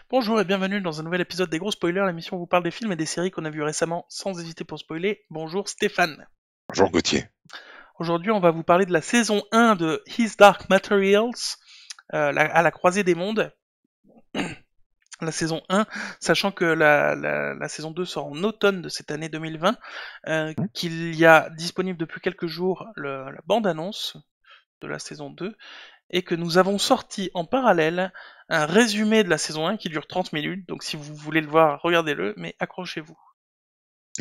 Bonjour et bienvenue dans un nouvel épisode des Gros Spoilers, l'émission où on vous parle des films et des séries qu'on a vus récemment sans hésiter pour spoiler. Bonjour Stéphane. Bonjour Gauthier. Aujourd'hui on va vous parler de la saison 1 de His Dark Materials, à la croisée des mondes. La saison 1, sachant que la saison 2 sort en automne de cette année 2020, qu'il y a disponible depuis quelques jours la bande-annonce de la saison 2, et que nous avons sorti en parallèle un résumé de la saison 1 qui dure 30 minutes, donc si vous voulez le voir, regardez-le, mais accrochez-vous.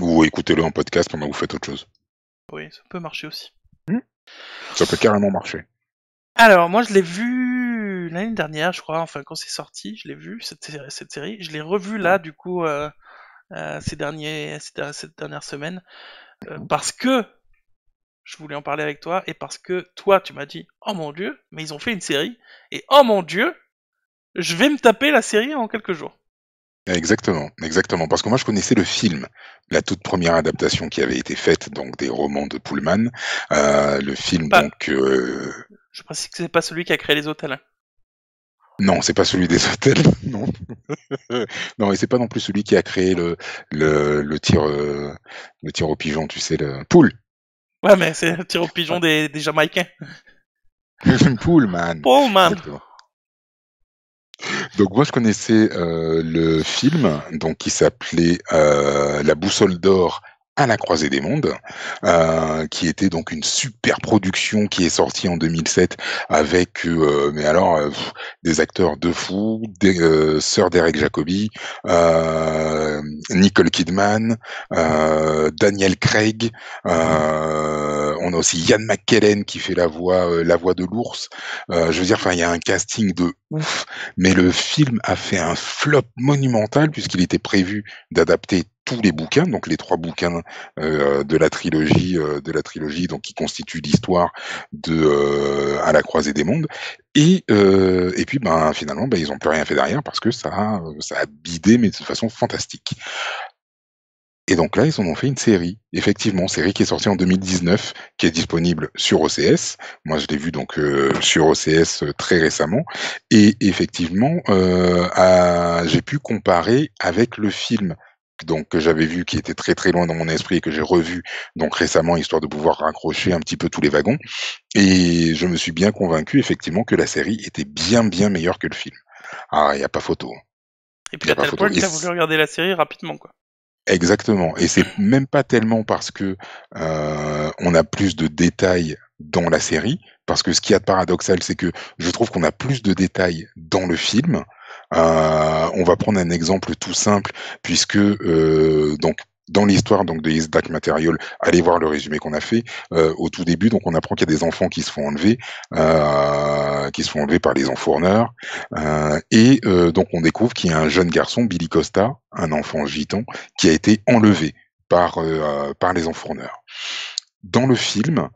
Ou écoutez-le en podcast pendant que vous faites autre chose. Oui, ça peut marcher aussi. Ça peut carrément marcher. Alors, moi je l'ai vu l'année dernière, je crois, enfin quand c'est sorti, je l'ai vu, cette série. Je l'ai revu là, du coup, cette dernière semaine, parce que je voulais en parler avec toi, et parce que toi, tu m'as dit, oh mon dieu, mais ils ont fait une série, et oh mon dieu, je vais me taper la série en quelques jours. Exactement. Parce que moi je connaissais le film, la toute première adaptation qui avait été faite, donc des romans de Pullman. Le film Pas, donc... Je précise que c'est pas celui qui a créé les hôtels. Hein. Non, c'est pas celui des hôtels, non. Non, et c'est pas non plus celui qui a créé le tir au pigeon, tu sais, le poule. Ouais, mais c'est le tir au pigeon des Jamaïcains. Pullman. Pullman. Exactement. Donc moi je connaissais le film donc qui s'appelait La boussole d'or à la croisée des mondes, qui était donc une super production qui est sortie en 2007 avec des acteurs de fou, Sir Derek Jacobi, Nicole Kidman, Daniel Craig, on a aussi Ian McKellen qui fait la voix de l'ours. Je veux dire, enfin il y a un casting de ouf. Mais le film a fait un flop monumental puisqu'il était prévu d'adapter tous les bouquins, donc les 3 bouquins de la trilogie, donc qui constituent l'histoire de À la croisée des mondes. Et puis finalement, ils ont plus rien fait derrière parce que ça a bidé, mais de façon fantastique. Et donc là, ils en ont fait une série, effectivement, série qui est sortie en 2019, qui est disponible sur OCS. Moi, je l'ai vue donc sur OCS très récemment. Et effectivement, j'ai pu comparer avec le film donc que j'avais vu, qui était très très loin dans mon esprit et que j'ai revu donc récemment, histoire de pouvoir raccrocher un petit peu tous les wagons. Et je me suis bien convaincu, effectivement, que la série était bien bien meilleure que le film. Ah, il n'y a pas photo. Et Il puis n'y à a pas tel photo. point que t'as voulu regarder la série rapidement, quoi. Exactement, et c'est même pas tellement parce que on a plus de détails dans la série, parce que ce qu'il y a de paradoxal, c'est que je trouve qu'on a plus de détails dans le film. On va prendre un exemple tout simple, puisque donc dans l'histoire donc de His Dark Material, allez voir le résumé qu'on a fait au tout début. Donc on apprend qu'il y a des enfants qui se font enlever, par les enfourneurs, donc on découvre qu'il y a un jeune garçon, Billy Costa, un enfant gitan, qui a été enlevé par les enfourneurs. Dans le film,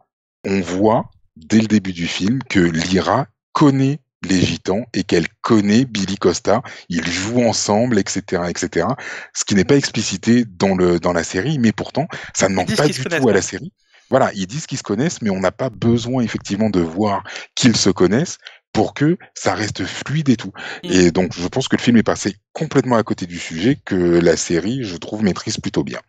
on voit dès le début du film que Lyra connaît les gitans et qu'elle connaît Billy Costa. Ils jouent ensemble, etc., etc. Ce qui n'est pas explicité dans la série, mais pourtant, ça ne Ils manque disent pas qu'ils se du connaissent tout à quand la même. série. Voilà, ils disent qu'ils se connaissent, mais on n'a pas besoin effectivement de voir qu'ils se connaissent pour que ça reste fluide et tout. Et donc, je pense que le film est passé complètement à côté du sujet que la série, je trouve, maîtrise plutôt bien.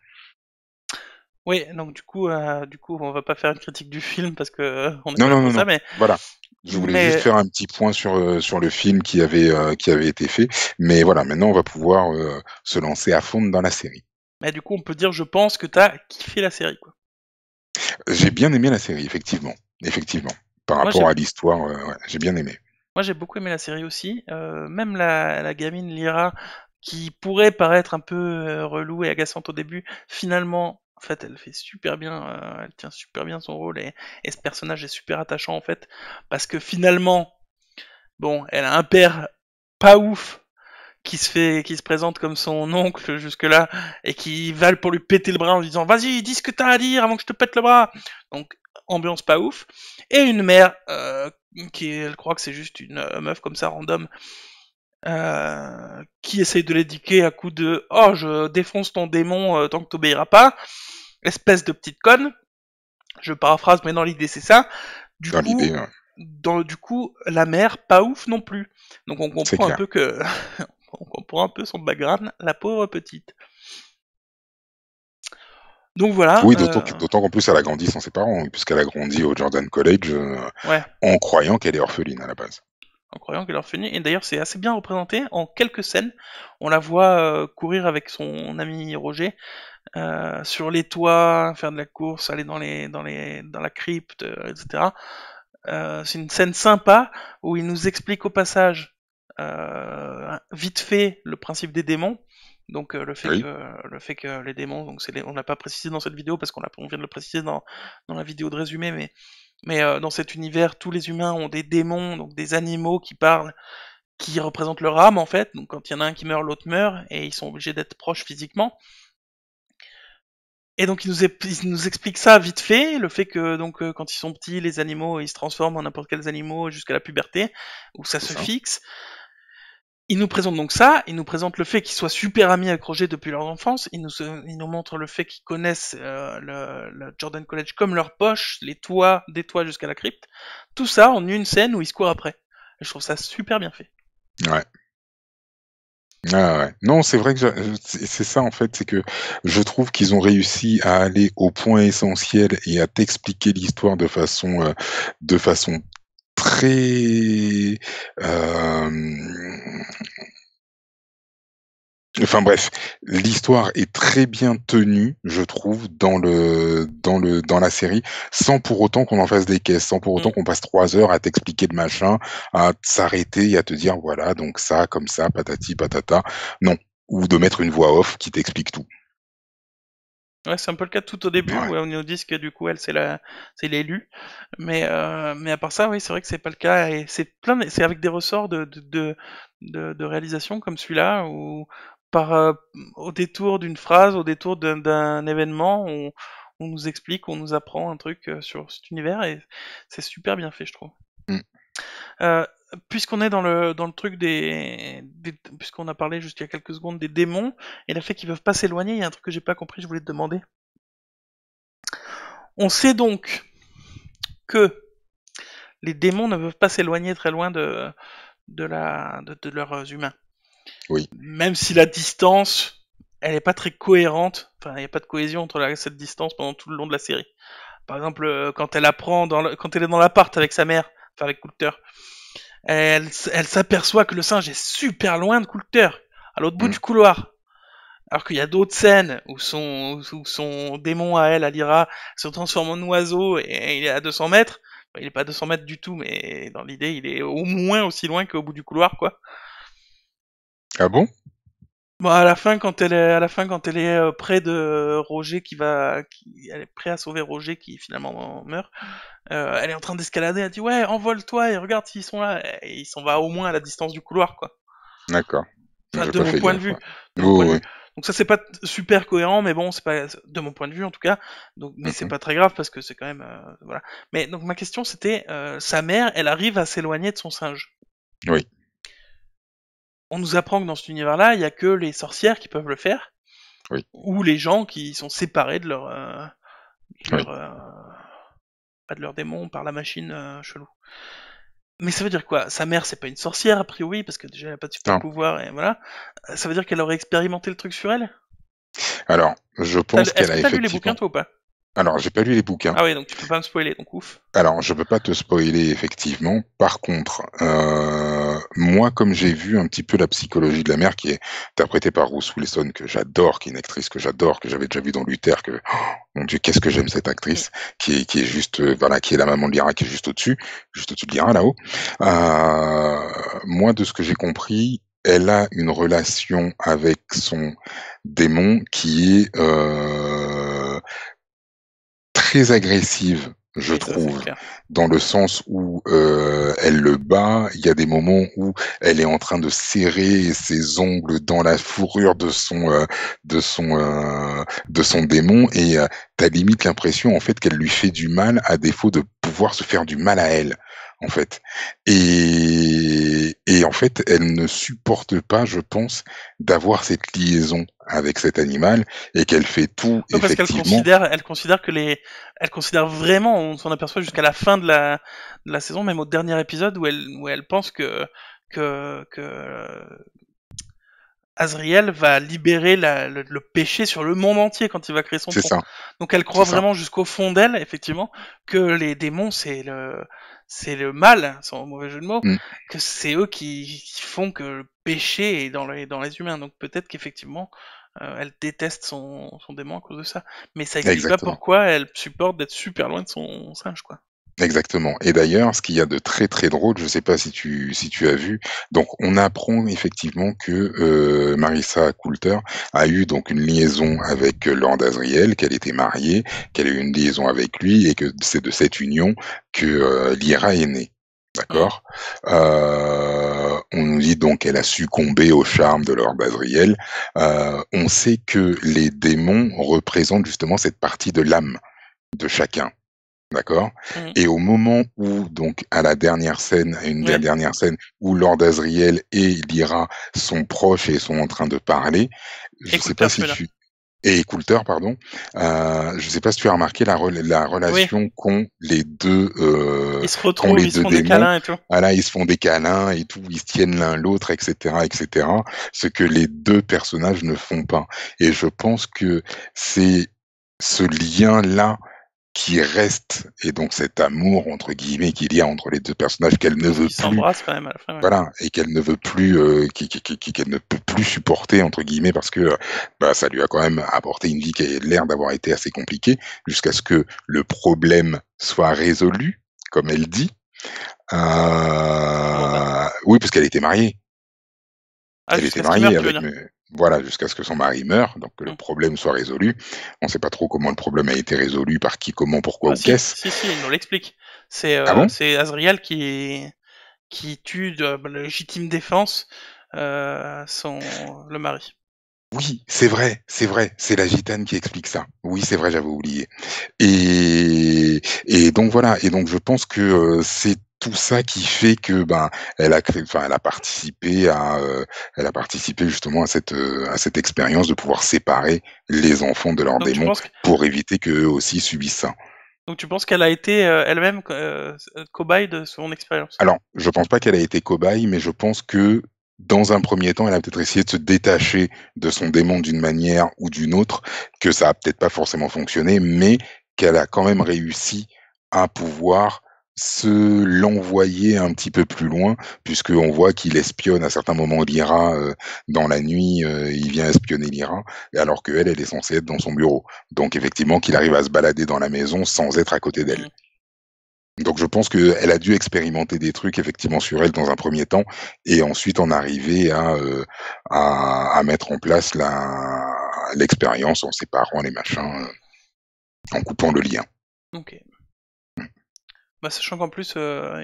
Oui, donc du coup, on va pas faire une critique du film parce que on n'est Non, pas là non, pour non, ça, non. Voilà. Je voulais juste mais faire un petit point sur le film qui avait été fait. Mais voilà, maintenant, on va pouvoir se lancer à fond dans la série. du coup, on peut dire, je pense que t'as kiffé la série, quoi. J'ai bien aimé la série, effectivement. Effectivement. Par Moi, j'ai rapport à l'histoire, ouais, j'ai bien aimé. Moi, j'ai beaucoup aimé la série aussi. Même la gamine Lyra, qui pourrait paraître un peu relou et agaçante au début, finalement, en fait, elle fait super bien, elle tient super bien son rôle et ce personnage est super attachant en fait, parce que finalement, bon, elle a un père pas ouf qui se présente comme son oncle jusque-là et qui va pour lui péter le bras en lui disant vas-y, dis ce que t'as à dire avant que je te pète le bras. Donc ambiance pas ouf. Et une mère elle croit que c'est juste une meuf comme ça random qui essaye de l'éduquer à coup de oh je défonce ton démon tant que t'obéiras pas, espèce de petite conne. Je paraphrase mais dans l'idée c'est ça. Du Dans l'idée, coup, du coup, la mère, pas ouf non plus. Donc on c'est comprend un clair. peu que, on comprend un peu son background, la pauvre petite. Donc voilà, Oui, d'autant qu'en plus elle a grandi sans ses parents, puisqu'elle a grandi au Jordan College ouais, en croyant qu'elle est orpheline à la base. en croyant qu'elle est orphelinée. Et d'ailleurs, c'est assez bien représenté en quelques scènes. On la voit courir avec son ami Roger sur les toits, faire de la course, aller dans la crypte, etc. C'est une scène sympa où il nous explique au passage vite fait le principe des démons. Donc Oui, le fait que les démons, donc on l'a pas précisé dans cette vidéo parce on vient de le préciser dans la vidéo de résumé, mais dans cet univers, tous les humains ont des démons, donc des animaux qui parlent, qui représentent leur âme en fait. Donc quand il y en a un qui meurt, l'autre meurt, et ils sont obligés d'être proches physiquement. Et donc il nous explique ça vite fait, le fait que donc quand ils sont petits, les animaux ils se transforment en n'importe quels animaux jusqu'à la puberté, où ça c'est se ça. fixe. Il nous présente donc ça, il nous présente le fait qu'ils soient super amis avec Roger depuis leur enfance, il nous montre le fait qu'ils connaissent le Jordan College comme leur poche, les toits, des toits jusqu'à la crypte. Tout ça en une scène où ils se courent après. Et je trouve ça super bien fait. Ouais. Ah ouais. Non, c'est vrai que c'est ça en fait, c'est que je trouve qu'ils ont réussi à aller au point essentiel et à t'expliquer l'histoire de façon très, hem enfin bref, l'histoire est très bien tenue, je trouve, dans la série, sans pour autant qu'on en fasse des caisses, sans pour autant Mm. qu'on passe 3 heures à t'expliquer le machin, à s'arrêter et à te dire: «Voilà, donc ça, comme ça, patati patata». Non, ou de mettre une voix off qui t'explique tout. Ouais, c'est un peu le cas tout au début, Ouais, où on nous dit que du coup, elle, c'est l'élu. Mais à part ça, oui, c'est vrai que c'est pas le cas, et c'est avec des ressorts de réalisation comme celui-là, où par, au détour d'une phrase, au détour d'un événement, on nous explique, on nous apprend un truc sur cet univers, et c'est super bien fait, je trouve. mmh, Euh, Puisqu'on est dans le truc puisqu'on a parlé juste il y a quelques secondes des démons, et le fait qu'ils peuvent pas s'éloigner, il y a un truc que j'ai pas compris, je voulais te demander. On sait donc que les démons ne peuvent pas s'éloigner très loin de leurs humains. oui, Même si la distance, elle est pas très cohérente, enfin, il n'y a pas de cohésion entre cette distance pendant tout le long de la série. Par exemple, quand elle apprend, quand elle est dans l'appart avec sa mère, enfin avec Coulter, elle s'aperçoit que le singe est super loin de Coulter, à l'autre bout mmh. du couloir. Alors qu'il y a d'autres scènes où son démon à elle, à Lyra, se transforme en oiseau et il est à 200 mètres. Enfin, il est pas à 200 mètres du tout, mais dans l'idée, il est au moins aussi loin qu'au bout du couloir, quoi. Ah bon? Bon, à la fin, quand elle est près de Roger elle est prêt à sauver Roger qui finalement meurt. Elle est en train d'escalader, elle dit ouais, envole-toi et regarde s'ils sont là. Et il s'en va au moins à la distance du couloir, quoi. D'accord. Enfin, J'ai de pas mon fait point de gaffe, vue, ouais. de Oui, mon point de oui. vue. Donc ça c'est pas super cohérent, mais bon, c'est pas de mon point de vue en tout cas. Donc, mais Mmh c'est mh. pas très grave parce que c'est quand même voilà. Mais donc ma question c'était, sa mère, elle arrive à s'éloigner de son singe. Oui, On nous apprend que dans cet univers-là, il y a que les sorcières qui peuvent le faire, oui, ou les gens qui sont séparés de oui. leur pas de leur démon par la machine chelou. Mais ça veut dire quoi? Sa mère, c'est pas une sorcière a priori parce que déjà elle a pas de super Non. pouvoir et voilà. Ça veut dire qu'elle aurait expérimenté le truc sur elle? Alors, je pense Est-ce qu'elle que a t'as lu les bouquins effectivement toi ou pas? alors j'ai pas lu les bouquins. Ah ouais, donc tu peux pas me spoiler, donc ouf. Alors, je peux pas te spoiler effectivement. Par contre, moi, comme j'ai vu un petit peu la psychologie de la mère qui est interprétée par Ruth Wilson, que j'adore, qui est une actrice que j'adore, que j'avais déjà vue dans Luther, que oh, mon Dieu, qu'est-ce que j'aime cette actrice, qui est juste, voilà, qui est la maman de Lyra, qui est juste au-dessus de Lyra là-haut. Moi, de ce que j'ai compris, elle a une relation avec son démon qui est très agressive, je Oui, ça c'est trouve, clair. dans le sens où, elle le bat. Il y a des moments où elle est en train de serrer ses ongles dans la fourrure de son démon et tu limite l'impression, en fait, qu'elle lui fait du mal à défaut de pouvoir se faire du mal à elle, en fait. Et Et en fait, elle ne supporte pas, je pense, d'avoir cette liaison avec cet animal et qu'elle fait tout Ouais, parce qu'elle effectivement. considère que elle considère vraiment, on s'en aperçoit jusqu'à la fin de la saison, même au dernier épisode où elle pense que Azriel va libérer le péché sur le monde entier quand il va créer son C'est pont. ça, Donc elle c'est croit ça. vraiment jusqu'au fond d'elle, effectivement, que les démons c'est le mal, sans mauvais jeu de mots, Mmh. que c'est eux qui font que le péché est dans les humains. Donc peut-être qu'effectivement, elle déteste son démon à cause de ça. Mais ça explique pas Exactement. pourquoi elle supporte d'être super loin de son singe, quoi. Exactement. Et d'ailleurs, ce qu'il y a de très, très drôle, je ne sais pas si tu as vu, donc on apprend effectivement que, Marissa Coulter a eu donc une liaison avec Lord Asriel, qu'elle était mariée, qu'elle a eu une liaison avec lui et que c'est de cette union que, Lyra est née. Mmh. D'accord? On nous dit donc qu'elle a succombé au charme de Lord Asriel. On sait que les démons représentent justement cette partie de l'âme de chacun. D'accord? Mmh. Et au moment où donc à la dernière scène, à une des Ouais. dernières scènes où Lord Asriel et Lyra sont proches et sont en train de parler, je sais pas Écoute-teur, si celui-là. tu et Coulter pardon, je sais pas si tu as remarqué la Oui. relation qu'ont les 2, Ils se qu'ont retrouvent, les ils se 2 font des démons. câlins et tout. Voilà, ils se font des câlins et tout, ils se tiennent l'un l'autre et cetera et cetera, ce que les 2 personnages ne font pas et je pense que c'est ce lien-là qui reste et donc cet «amour» entre guillemets qu'il y a entre les 2 personnages qu'elle ne Parce veut qu'ils plus, s'embrassent quand même à la fin, ouais. voilà, et qu'elle ne veut plus, qu'elle ne peut plus «supporter» entre guillemets parce que, bah, ça lui a quand même apporté une vie qui a l'air d'avoir été assez compliquée jusqu'à ce que le problème soit résolu, comme elle dit. Comment ça? Oui, parce qu'elle était mariée. Ah, Elle était jusqu'à ce qu'il mariée meure, tu veux avec dire? voilà, jusqu'à ce que son mari meure, donc que le Mmh. problème soit résolu. On ne sait pas trop comment le problème a été résolu, par qui, comment, pourquoi Ah ou si, qu'est-ce. il nous l'explique. Ah bon? C'est Azriel qui tue de la légitime défense le mari. Oui, c'est vrai, c'est la gitane qui explique ça. Oui, c'est vrai, j'avais oublié et donc voilà et donc je pense que, c'est tout ça qui fait que, ben, elle a participé justement à cette expérience de pouvoir séparer les enfants de leurs Donc tu démons penses que, pour éviter qu'eux aussi subissent ça. donc tu penses qu'elle a été elle-même cobaye de son expérience. Alors, je pense pas qu'elle a été cobaye, mais je pense que, dans un premier temps, elle a peut-être essayé de se détacher de son démon d'une manière ou d'une autre, que ça a peut-être pas forcément fonctionné, mais qu'elle a quand même réussi à pouvoir se l'envoyer un petit peu plus loin, puisqu'on voit qu'il espionne à certains moments Lyra, dans la nuit, il vient espionner Lyra, et alors qu'elle, elle est censée être dans son bureau. Donc effectivement, qu'il arrive à se balader dans la maison sans être à côté d'elle. Mmh. Donc je pense qu'elle a dû expérimenter des trucs effectivement sur elle dans un premier temps et ensuite en arriver à mettre en place l'expérience en séparant les machins, en coupant le lien. Ok. Bah, sachant qu'en plus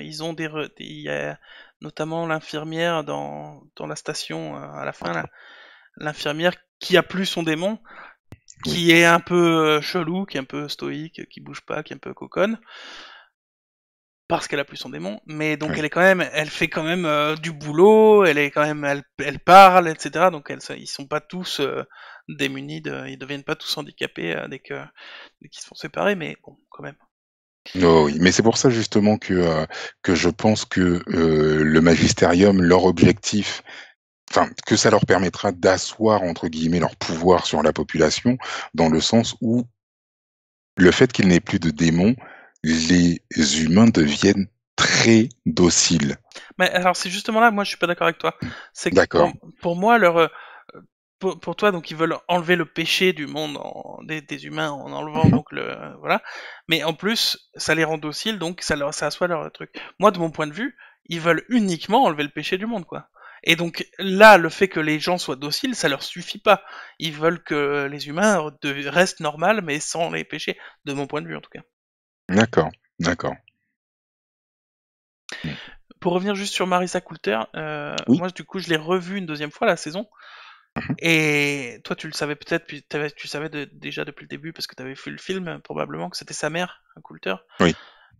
ils ont il y a notamment l'infirmière dans la station à la fin là, l'infirmière qui a plus son démon, Oui, qui est un peu chelou, qui est un peu stoïque, qui bouge pas, qui est un peu coconne, parce qu'elle a plus son démon, mais donc oui. elle fait quand même du boulot, elle est quand même, elle parle, etc. Donc ils sont pas tous démunis, ils deviennent pas tous handicapés dès qu'ils se font séparer, mais bon, quand même. Oh oui, mais c'est pour ça justement que je pense que, le magisterium, leur objectif enfin, que ça leur permettra «d'asseoir» entre guillemets leur pouvoir sur la population, dans le sens où le fait qu'il n'ait plus de démons, les humains deviennent très dociles. Mais alors c'est justement là, moi je suis pas d'accord avec toi. C'est que D'accord. pour moi pour toi donc ils veulent enlever le péché du monde des humains en enlevant Mmh. donc voilà. Mais en plus ça les rend dociles donc ça assoit leur truc. Moi de mon point de vue ils veulent uniquement enlever le péché du monde quoi. Et donc là le fait que les gens soient dociles ça leur suffit pas. Ils veulent que les humains restent normaux mais sans les péchés de mon point de vue en tout cas. D'accord, d'accord. Mmh. Pour revenir juste sur Marissa Coulter, Oui. moi du coup je l'ai revu une deuxième fois la saison. Mmh. Et toi, tu le savais peut-être, puis tu savais déjà depuis le début parce que tu avais vu le film, probablement que c'était sa mère, Coulter. Oui.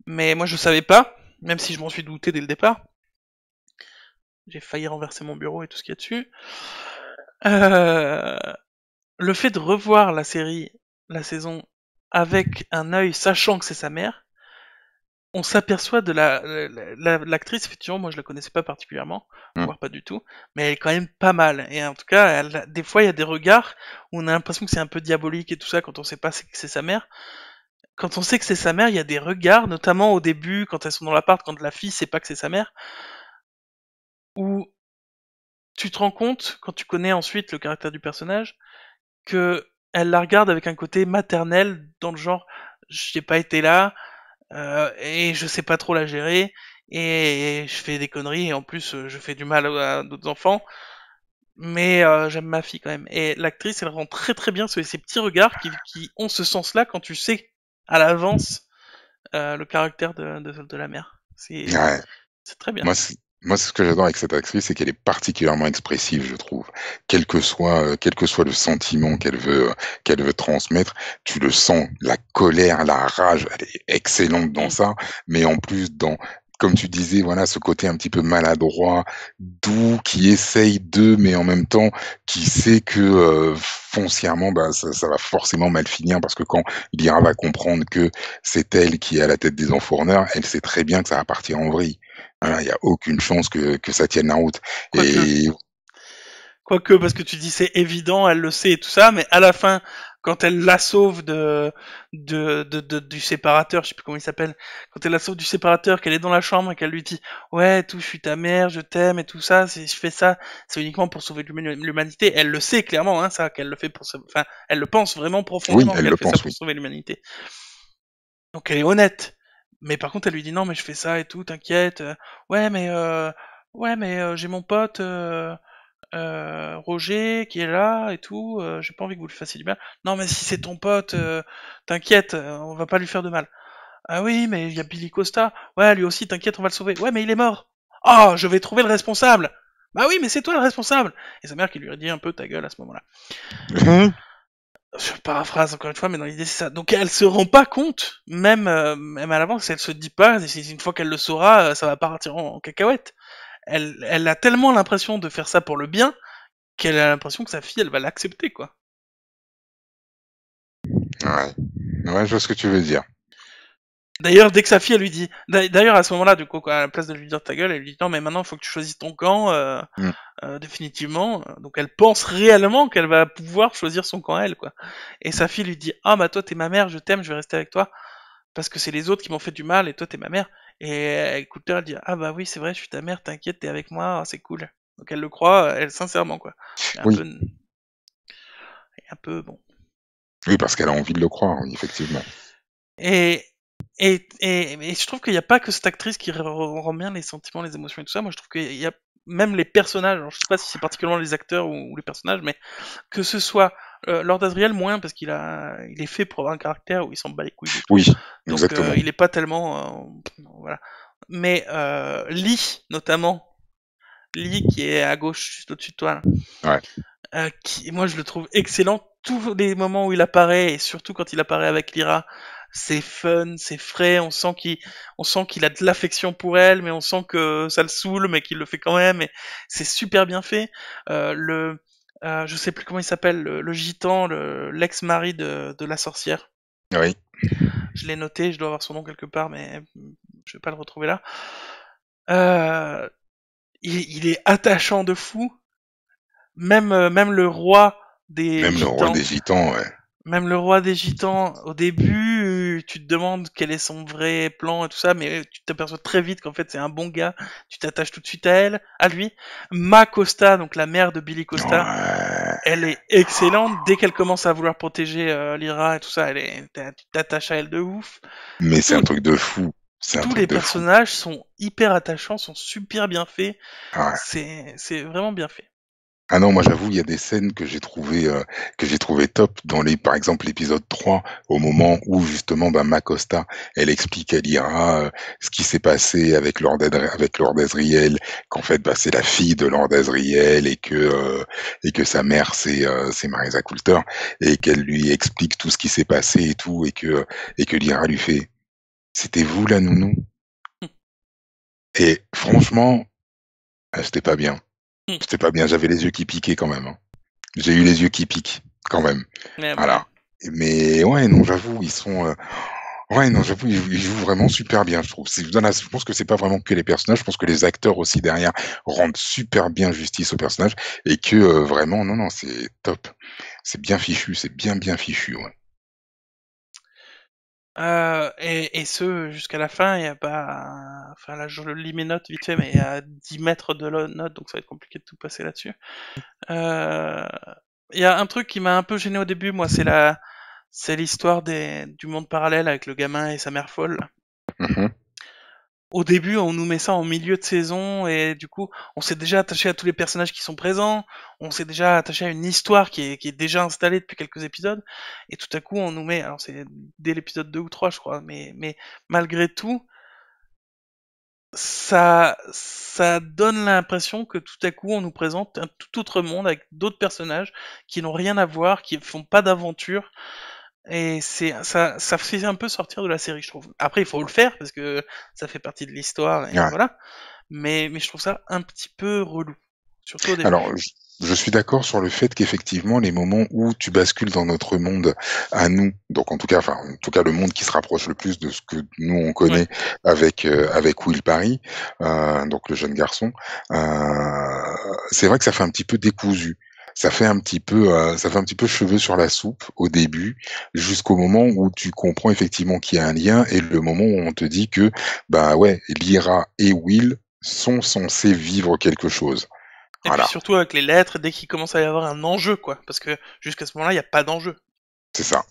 Mais moi, je savais pas, même si je m'en suis douté dès le départ. J'ai failli renverser mon bureau et tout ce qu'il y a dessus. Euh, le fait de revoir la série, la saison, avec un œil sachant que c'est sa mère, on s'aperçoit de l'actrice, effectivement, moi je la connaissais pas particulièrement, Mm. voire pas du tout, mais elle est quand même pas mal. Et en tout cas, des fois il y a des regards où on a l'impression que c'est un peu diabolique et tout ça quand on sait pas que c'est sa mère. Quand on sait que c'est sa mère, il y a des regards, notamment au début, quand elles sont dans l'appart, quand la fille sait pas que c'est sa mère, où tu te rends compte, quand tu connais ensuite le caractère du personnage, que elle la regarde avec un côté maternel, dans le genre, j'ai pas été là, et je sais pas trop la gérer, et je fais des conneries, et en plus je fais du mal à d'autres enfants, mais j'aime ma fille quand même. Et l'actrice, elle rend très très bien ces petits regards qui ont ce sens-là quand tu sais à l'avance le caractère de la mère. Ouais. C'est très bien. Moi, c'est ce que j'adore avec cette actrice, c'est qu'elle est particulièrement expressive, je trouve. Quel que soit le sentiment qu'elle veut transmettre, tu le sens, la colère, la rage, elle est excellente dans Mm. ça, mais en plus comme tu disais, voilà, ce côté un petit peu maladroit, doux, qui essaye mais en même temps, qui sait que foncièrement, bah, ça va forcément mal finir, parce que quand Lyra va comprendre que c'est elle qui est à la tête des enfourneurs, elle sait très bien que ça va partir en vrille. Mm. Voilà, il y a aucune chance que ça tienne la route. Quoique, Et Quoique, parce que tu dis c'est évident, elle le sait et tout ça, mais à la fin, quand elle la sauve du séparateur, je sais plus comment il s'appelle, quand elle la sauve du séparateur, qu'elle est dans la chambre et qu'elle lui dit ouais, tout, je suis ta mère, je t'aime et tout ça, si je fais ça, c'est uniquement pour sauver l'humanité. Elle le sait clairement, hein, ça, qu'elle le fait enfin, elle le pense vraiment oui, profondément elle qu'elle le fait ça pense, pour oui. sauver l'humanité. Donc elle est honnête. Mais par contre, elle lui dit non, mais je fais ça et tout, t'inquiète. Ouais, mais j'ai mon pote. Roger qui est là et tout, j'ai pas envie que vous lui fassiez du mal. Non mais si c'est ton pote, t'inquiète, on va pas lui faire de mal. Ah oui, mais il y a Billy Costa. Ouais, lui aussi, t'inquiète, on va le sauver. Ouais, mais il est mort. Oh, je vais trouver le responsable. Bah oui, mais c'est toi le responsable. Et sa mère qui lui a dit un peu ta gueule à ce moment-là. Je paraphrase encore une fois, mais dans l'idée c'est ça. Donc elle se rend pas compte, même à l'avance, elle se dit pas, une fois qu'elle le saura, ça va partir en cacahuète. Elle a tellement l'impression de faire ça pour le bien qu'elle a l'impression que sa fille, elle va l'accepter, quoi. Ouais. Ouais, je vois ce que tu veux dire. D'ailleurs, dès que sa fille, elle lui dit, d'ailleurs, à ce moment-là, du coup, à la place de lui dire ta gueule, elle lui dit non, mais maintenant, il faut que tu choisisses ton camp, Mm. définitivement. Donc, elle pense réellement qu'elle va pouvoir choisir son camp, elle, quoi. Et sa fille lui dit, ah, bah, toi, t'es ma mère, je t'aime, je vais rester avec toi, parce que c'est les autres qui m'ont fait du mal, et toi, t'es ma mère. Et elle écoute, elle dit, ah, bah oui, c'est vrai, je suis ta mère, t'inquiète, t'es avec moi, c'est cool. Donc, elle le croit, elle, sincèrement, quoi. Et Oui, un peu, bon. oui, parce qu'elle a envie de le croire, oui, effectivement. Et, et je trouve qu'il n'y a pas que cette actrice qui rend bien les sentiments, les émotions et tout ça. Moi, je trouve qu'il y a même les personnages, alors je sais pas si c'est particulièrement les acteurs ou les personnages, mais que ce soit Lord Asriel, moins, parce il est fait pour avoir un caractère où il s'en bat les couilles de tout. Oui, Donc, exactement. il est pas tellement. Voilà. Mais Lee, notamment, Lee qui est à gauche, juste au-dessus de toi, là, Ouais. moi, je le trouve excellent. Tous les moments où il apparaît, et surtout quand il apparaît avec Lyra, c'est fun, c'est frais, on sent qu'il a de l'affection pour elle, mais on sent que ça le saoule, mais qu'il le fait quand même, et c'est super bien fait. Je sais plus comment il s'appelle, le gitan, l'ex-mari de la sorcière. Oui. Je l'ai noté, je dois avoir son nom quelque part, mais je vais pas le retrouver là. Euh, il est attachant de fou, même le roi des Même le roi gitans. des gitans, ouais. Même le roi des gitans, au début, tu te demandes quel est son vrai plan et tout ça, mais tu t'aperçois très vite qu'en fait c'est un bon gars, tu t'attaches tout de suite à elle, à lui. Ma Costa, donc la mère de Billy Costa, Ouais. elle est excellente. Dès qu'elle commence à vouloir protéger Lyra et tout ça, tu t'attaches à elle de ouf. Mais c'est un Tous, truc de fou. C'est un tous truc les de fou. personnages sont hyper attachants, sont super bien faits. Ouais. C'est vraiment bien fait. Ah non, moi j'avoue, il y a des scènes que j'ai trouvé top dans par exemple l'épisode 3, au moment où justement bah, Macosta, elle explique à Lyra ce qui s'est passé avec Lord Asriel, qu'en fait bah, c'est la fille de Lord Asriel et que sa mère c'est Marisa Coulter, et qu'elle lui explique tout ce qui s'est passé et tout, et que Lyra lui fait c'était vous la nounou? Et franchement, Ah, c'était pas bien. Hmm. C'était pas bien. J'avais les yeux qui piquaient quand même, hein. J'ai eu les yeux qui piquent quand même. Ouais, bah ouais. Voilà. Mais ouais, non, j'avoue, ils sont. Ouais, non, j'avoue, ils jouent vraiment super bien, je trouve. Je pense que c'est pas vraiment que les personnages, je pense que les acteurs aussi derrière rendent super bien justice aux personnages et que vraiment, non, non, c'est top. C'est bien fichu, c'est bien bien fichu, ouais. Et ce, jusqu'à la fin, il y a pas... Enfin, là, je lis mes notes vite fait, mais il y a 10 mètres de notes, donc ça va être compliqué de tout passer là-dessus. Euh, Il y a un truc qui m'a un peu gêné au début, moi, c'est l'histoire du monde parallèle avec le gamin et sa mère folle. Mhm. Au début, on nous met ça en milieu de saison et du coup, on s'est déjà attaché à tous les personnages qui sont présents, on s'est déjà attaché à une histoire qui est déjà installée depuis quelques épisodes, et tout à coup, on nous met, alors c'est dès l'épisode 2 ou 3, je crois, mais malgré tout, ça donne l'impression que tout à coup, on nous présente un tout autre monde avec d'autres personnages qui n'ont rien à voir, qui font pas d'aventure, et ça fait un peu sortir de la série, je trouve. Après, il faut le faire parce que ça fait partie de l'histoire et Ouais. voilà. Mais je trouve ça un petit peu relou, surtout au Alors, début. je suis d'accord sur le fait qu'effectivement, les moments où tu bascules dans notre monde à nous, donc en tout cas, le monde qui se rapproche le plus de ce que nous on Ouais. connaît avec Will Parry, donc le jeune garçon, c'est vrai que ça fait un petit peu décousu. Ça fait un petit peu cheveux sur la soupe au début, jusqu'au moment où tu comprends effectivement qu'il y a un lien et le moment où on te dit que, bah ouais, Lyra et Will sont censés vivre quelque chose. Et puis Voilà. surtout avec les lettres, dès qu'il commence à y avoir un enjeu, quoi. Parce que jusqu'à ce moment-là, il n'y a pas d'enjeu. C'est ça,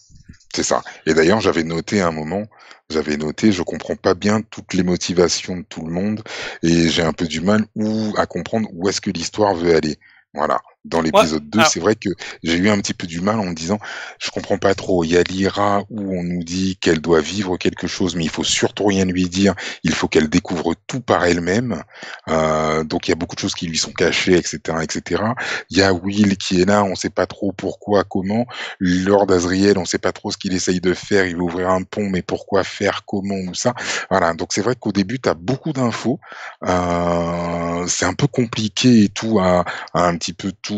c'est ça. Et d'ailleurs, j'avais noté, je comprends pas bien toutes les motivations de tout le monde et j'ai un peu du mal à comprendre où est-ce que l'histoire veut aller. Voilà. Dans Ouais, l'épisode 2, alors, c'est vrai que j'ai eu un petit peu du mal en me disant, je comprends pas trop. Il y a Lyra où on nous dit qu'elle doit vivre quelque chose, mais il faut surtout rien lui dire. Il faut qu'elle découvre tout par elle-même. Donc il y a beaucoup de choses qui lui sont cachées, etc., etc. Il y a Will qui est là, on sait pas trop pourquoi, comment. Lord Asriel, on sait pas trop ce qu'il essaye de faire. Il veut ouvrir un pont, mais pourquoi faire, comment ou ça. Voilà. Donc c'est vrai qu'au début, tu as beaucoup d'infos. C'est un peu compliqué et tout à un petit peu tout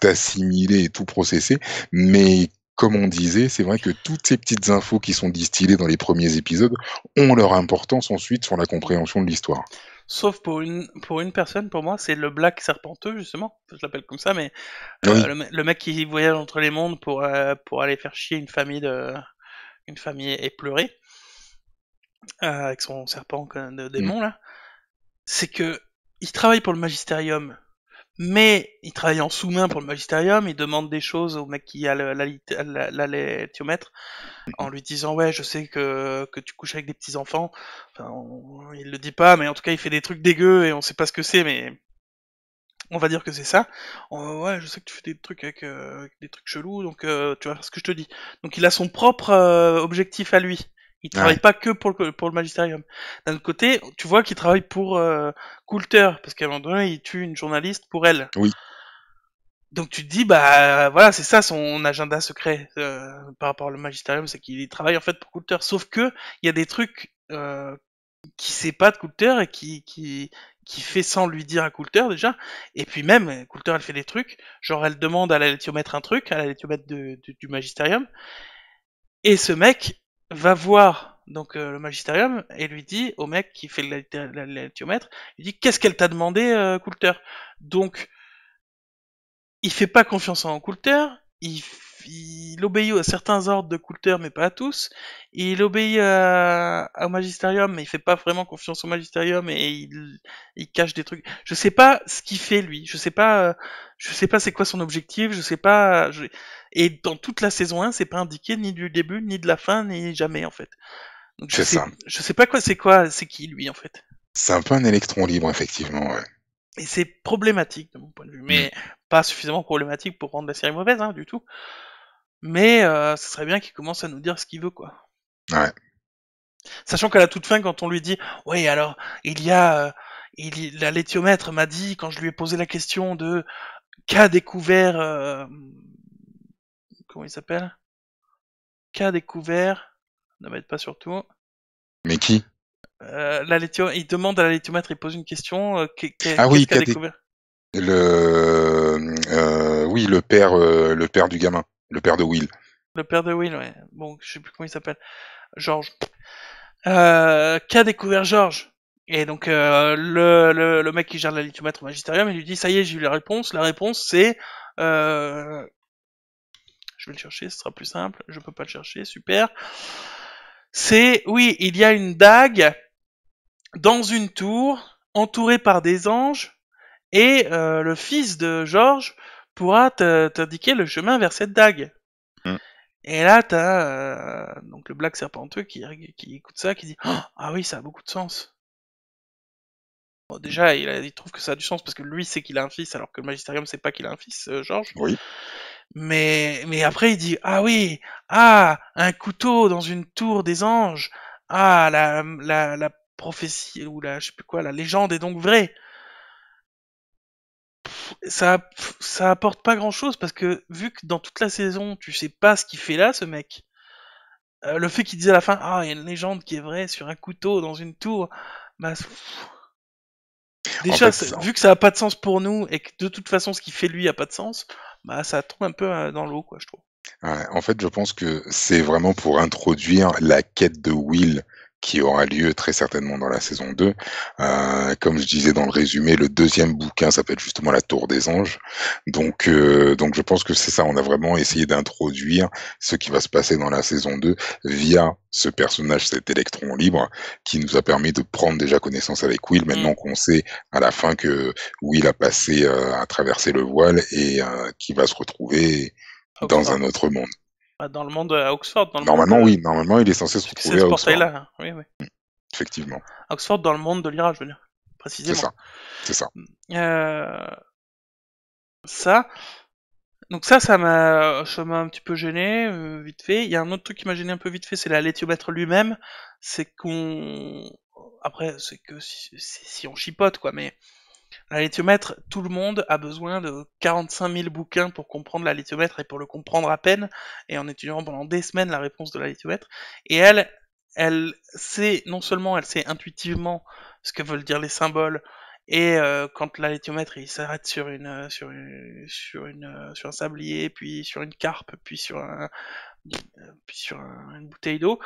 assimiler et tout processer. Mais comme on disait, c'est vrai que toutes ces petites infos qui sont distillées dans les premiers épisodes ont leur importance ensuite sur la compréhension de l'histoire. sauf pour une personne, pour moi, c'est le Black Serpenteux, justement. Je l'appelle comme ça, mais Oui, le mec qui voyage entre les mondes pour aller faire chier une famille éplorée, avec son serpent de mm, démon, là. C'est que il travaille pour le Magisterium, mais il travaille en sous-main pour le Magisterium, il demande des choses au mec qui a la laitiomètre, en lui disant ouais je sais que tu couches avec des petits enfants, enfin, il le dit pas, mais en tout cas il fait des trucs dégueux et on sait pas ce que c'est, mais on va dire que c'est ça. Ouais je sais que tu fais des trucs avec des trucs chelous, donc tu vas faire ce que je te dis. Donc il a son propre objectif à lui. Il travaille ouais, pas que pour le Magisterium. D'un autre côté, tu vois qu'il travaille pour Coulter, parce qu'à un moment donné, il tue une journaliste pour elle. oui, Donc tu te dis, bah voilà, c'est ça son agenda secret par rapport au Magisterium, c'est qu'il travaille en fait pour Coulter. Sauf que il y a des trucs qui sait pas de Coulter et qui fait sans lui dire à Coulter déjà. Et puis même, Coulter elle fait des trucs, genre elle demande à la laitiomètre un truc, à la laitiomètre du Magisterium, et ce mec va voir donc le Magisterium et lui dit au mec qui fait la laitiomètre, il dit qu'est-ce qu'elle t'a demandé Coulter. Donc il fait pas confiance en Coulter, il obéit à certains ordres de Coulter, mais pas à tous. Il obéit au Magisterium, mais il fait pas vraiment confiance au Magisterium et il cache des trucs. Je sais pas ce qu'il fait lui. Je sais pas c'est quoi son objectif. Je sais pas. Et dans toute la saison 1, c'est pas indiqué ni du début, ni de la fin, ni jamais en fait. Donc c'est ça. je sais pas c'est qui lui en fait. C'est un peu un électron libre, effectivement, ouais. Et c'est problématique de mon point de vue, Mm. mais pas suffisamment problématique pour rendre la série mauvaise, hein, du tout. Mais ce serait bien qu'il commence à nous dire ce qu'il veut, quoi. Ouais. Sachant qu'à la toute fin, quand on lui dit, oui, alors, il y a, la laitiomètre m'a dit, quand je lui ai posé la question de qu'a découvert, comment il s'appelle? Qu'a découvert, ne m'aide pas surtout, Mais qui? il demande à la laitiomètre, il pose une question, Ah qu'est-ce oui, qu'a découvert oui, le père du gamin, le père de Will. le père de Will, ouais. Bon, je sais plus comment il s'appelle. George. Qu'a découvert George? Et donc le mec qui gère la lithiomètre au magistérium, il lui dit ça y est, j'ai eu la réponse. La réponse c'est je vais le chercher, ce sera plus simple. Je peux pas le chercher, super. C'est oui, il y a une dague dans une tour entourée par des anges et le fils de George pourra t'indiquer le chemin vers cette dague. Mm. Et là, t'as donc le Black Serpenteux qui écoute ça, qui dit oh, ah oui, ça a beaucoup de sens. Bon, déjà, il trouve que ça a du sens parce que lui sait qu'il a un fils, alors que le Magisterium sait pas qu'il a un fils, George. Oui. Mais après, il dit ah oui, ah un couteau dans une tour des anges, ah la prophétie ou la je sais plus quoi, la légende est donc vraie. Ça ça apporte pas grand chose parce que vu que dans toute la saison, tu sais pas ce qu'il fait là, ce mec. Le fait qu'il dise à la fin ah il y a une légende qui est vraie sur un couteau dans une tour, bah En déjà, fait, vu que ça a pas de sens pour nous et que de toute façon ce qu'il fait lui a pas de sens, bah ça tombe un peu dans l'eau quoi, je trouve. ouais, en fait, je pense que c'est vraiment pour introduire la quête de Will qui aura lieu très certainement dans la saison 2. Comme je disais dans le résumé, le deuxième bouquin s'appelle justement La Tour des Anges. Donc je pense que c'est ça, on a vraiment essayé d'introduire ce qui va se passer dans la saison 2 via ce personnage, cet électron libre, qui nous a permis de prendre déjà connaissance avec Will, Mm. maintenant qu'on sait à la fin que Will a passé à traverser le voile et qui va se retrouver dans Oxford. un autre monde. Bah, dans le monde à Oxford, dans le monde Normalement, oui, normalement, il est censé se c'est retrouver ce à Oxford, portail-là, hein. Oui, oui. effectivement. Oxford dans le monde de l'Ira, je veux dire, C'est précisément. ça, c'est ça. Euh, ça, donc ça m'a un petit peu gêné, vite fait. Il y a un autre truc qui m'a gêné un peu vite fait, c'est la laitiomètre lui-même. C'est qu'on, après, c'est que si on chipote quoi, mais la laitiomètre, tout le monde a besoin de 45 000 bouquins pour comprendre la laitiomètre et pour le comprendre à peine, et en étudiant pendant des semaines la réponse de la laitiomètre. Et elle sait, non seulement elle sait intuitivement ce que veulent dire les symboles, et quand la laitiomètre il s'arrête sur un sablier, puis sur une carpe, une bouteille d'eau,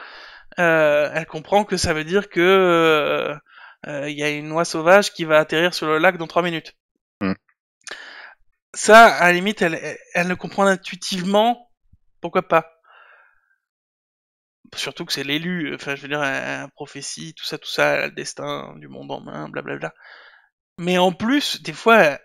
elle comprend que ça veut dire que il y a une oie sauvage qui va atterrir sur le lac dans 3 minutes. Mm. Ça, à la limite, elle le comprend intuitivement, pourquoi pas. Surtout que c'est l'élu, enfin je veux dire, la prophétie, tout ça, le destin du monde en main, blablabla. Mais en plus, des fois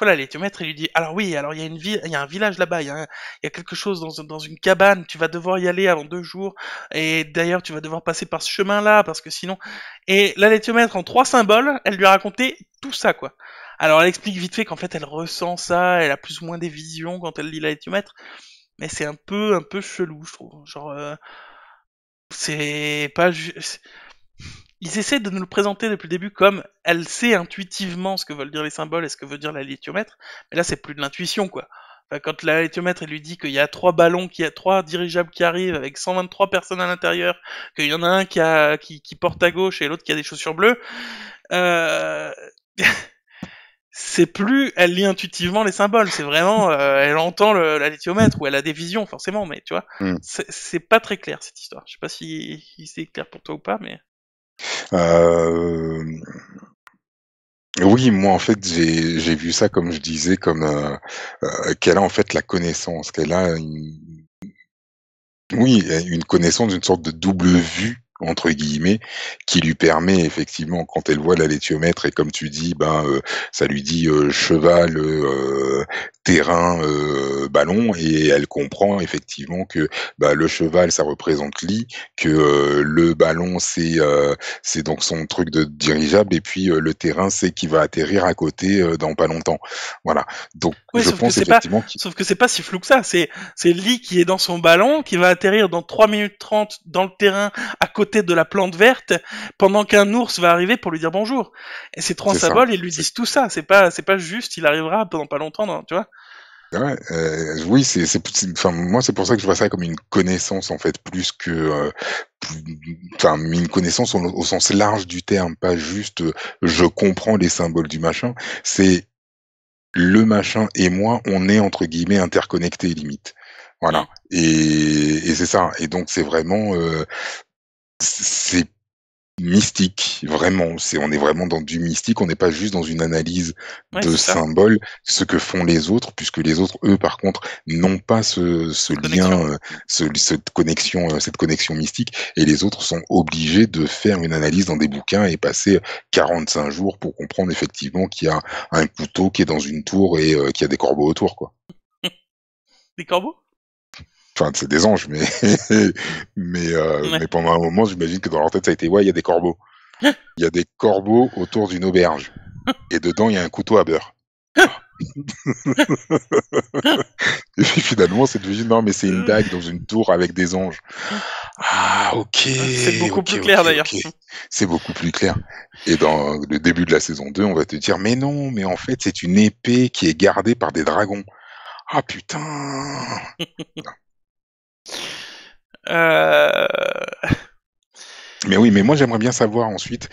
la laitiomètre, il lui dit, alors oui, alors il y a une ville, il y a un village là-bas, il y a quelque chose dans une cabane, tu vas devoir y aller avant 2 jours, et d'ailleurs tu vas devoir passer par ce chemin-là, parce que sinon... Et la laitiomètre, en 3 symboles, elle lui a raconté tout ça, quoi. Alors elle explique vite fait qu'en fait elle ressent ça, elle a plus ou moins des visions quand elle lit la laitiomètre, mais c'est un peu chelou, je trouve. Genre, c'est pas... Ils essaient de nous le présenter depuis le début comme elle sait intuitivement ce que veulent dire les symboles et ce que veut dire la lithiomètre, mais là c'est plus de l'intuition quoi. Enfin, quand la lithiomètre elle lui dit qu'il y a 3 ballons, qu'il y a 3 dirigeables qui arrivent avec 123 personnes à l'intérieur, qu'il y en a un qui porte à gauche et l'autre qui a des chaussures bleues, euh... c'est plus elle lit intuitivement les symboles, c'est vraiment elle entend la lithiomètre ou elle a des visions forcément, mais tu vois, Mm. c'est pas très clair cette histoire. Je sais pas si c'est clair pour toi ou pas, mais Euh, Oui, moi en fait j'ai vu ça comme je disais comme qu'elle a en fait la connaissance, qu'elle a une connaissance d'une sorte de double vue entre guillemets qui lui permet effectivement quand elle voit la laitiomètre et comme tu dis ça lui dit cheval terrain ballon et elle comprend effectivement que le cheval ça représente Lee, que le ballon c'est donc son truc de dirigeable et puis le terrain c'est qui va atterrir à côté dans pas longtemps. Voilà. Donc oui, je pense effectivement qu'il sauf que c'est pas si flou que ça. C'est Lee qui est dans son ballon, qui va atterrir dans 3 minutes 30 dans le terrain à côté de la plante verte, pendant qu'un ours va arriver pour lui dire bonjour. Et ces 3 c'est ça. symboles, ils lui disent tout ça. C'est pas juste, il arrivera pendant pas longtemps, tu vois. Ouais, oui, enfin, moi, c'est pour ça que je vois ça comme une connaissance, en fait, plus que, plus enfin, mais une connaissance au sens large du terme, pas juste, je comprends les symboles du machin. C'est le machin et moi, on est entre guillemets «interconnectés» limite. Hmm. Voilà et c'est ça et donc c'est vraiment, c'est mystique, vraiment. On est vraiment dans du mystique, on n'est pas juste dans une analyse Ouais, de c'est ça, symboles, ce que font les autres, puisque les autres, eux, par contre, n'ont pas ce cette lien, connexion. cette connexion mystique, et les autres sont obligés de faire une analyse dans des bouquins et passer 45 jours pour comprendre effectivement qu'il y a un couteau qui est dans une tour et qu'il y a des corbeaux autour, quoi. Des corbeaux? Enfin, c'est des anges, mais Ouais. mais pendant un moment, j'imagine que dans leur tête, ça a été: «Ouais, il y a des corbeaux». Il y a des corbeaux autour d'une auberge et dedans, il y a un couteau à beurre. Et puis finalement, c'est devenu: «Non, mais c'est une dague dans une tour avec des anges». Ah OK, C'est beaucoup OK, plus clair OK, d'ailleurs. OK. C'est beaucoup plus clair et dans le début de la saison 2, on va te dire: «Mais non, mais en fait, c'est une épée qui est gardée par des dragons». Ah putain! Euh... Mais oui, mais moi j'aimerais bien savoir ensuite,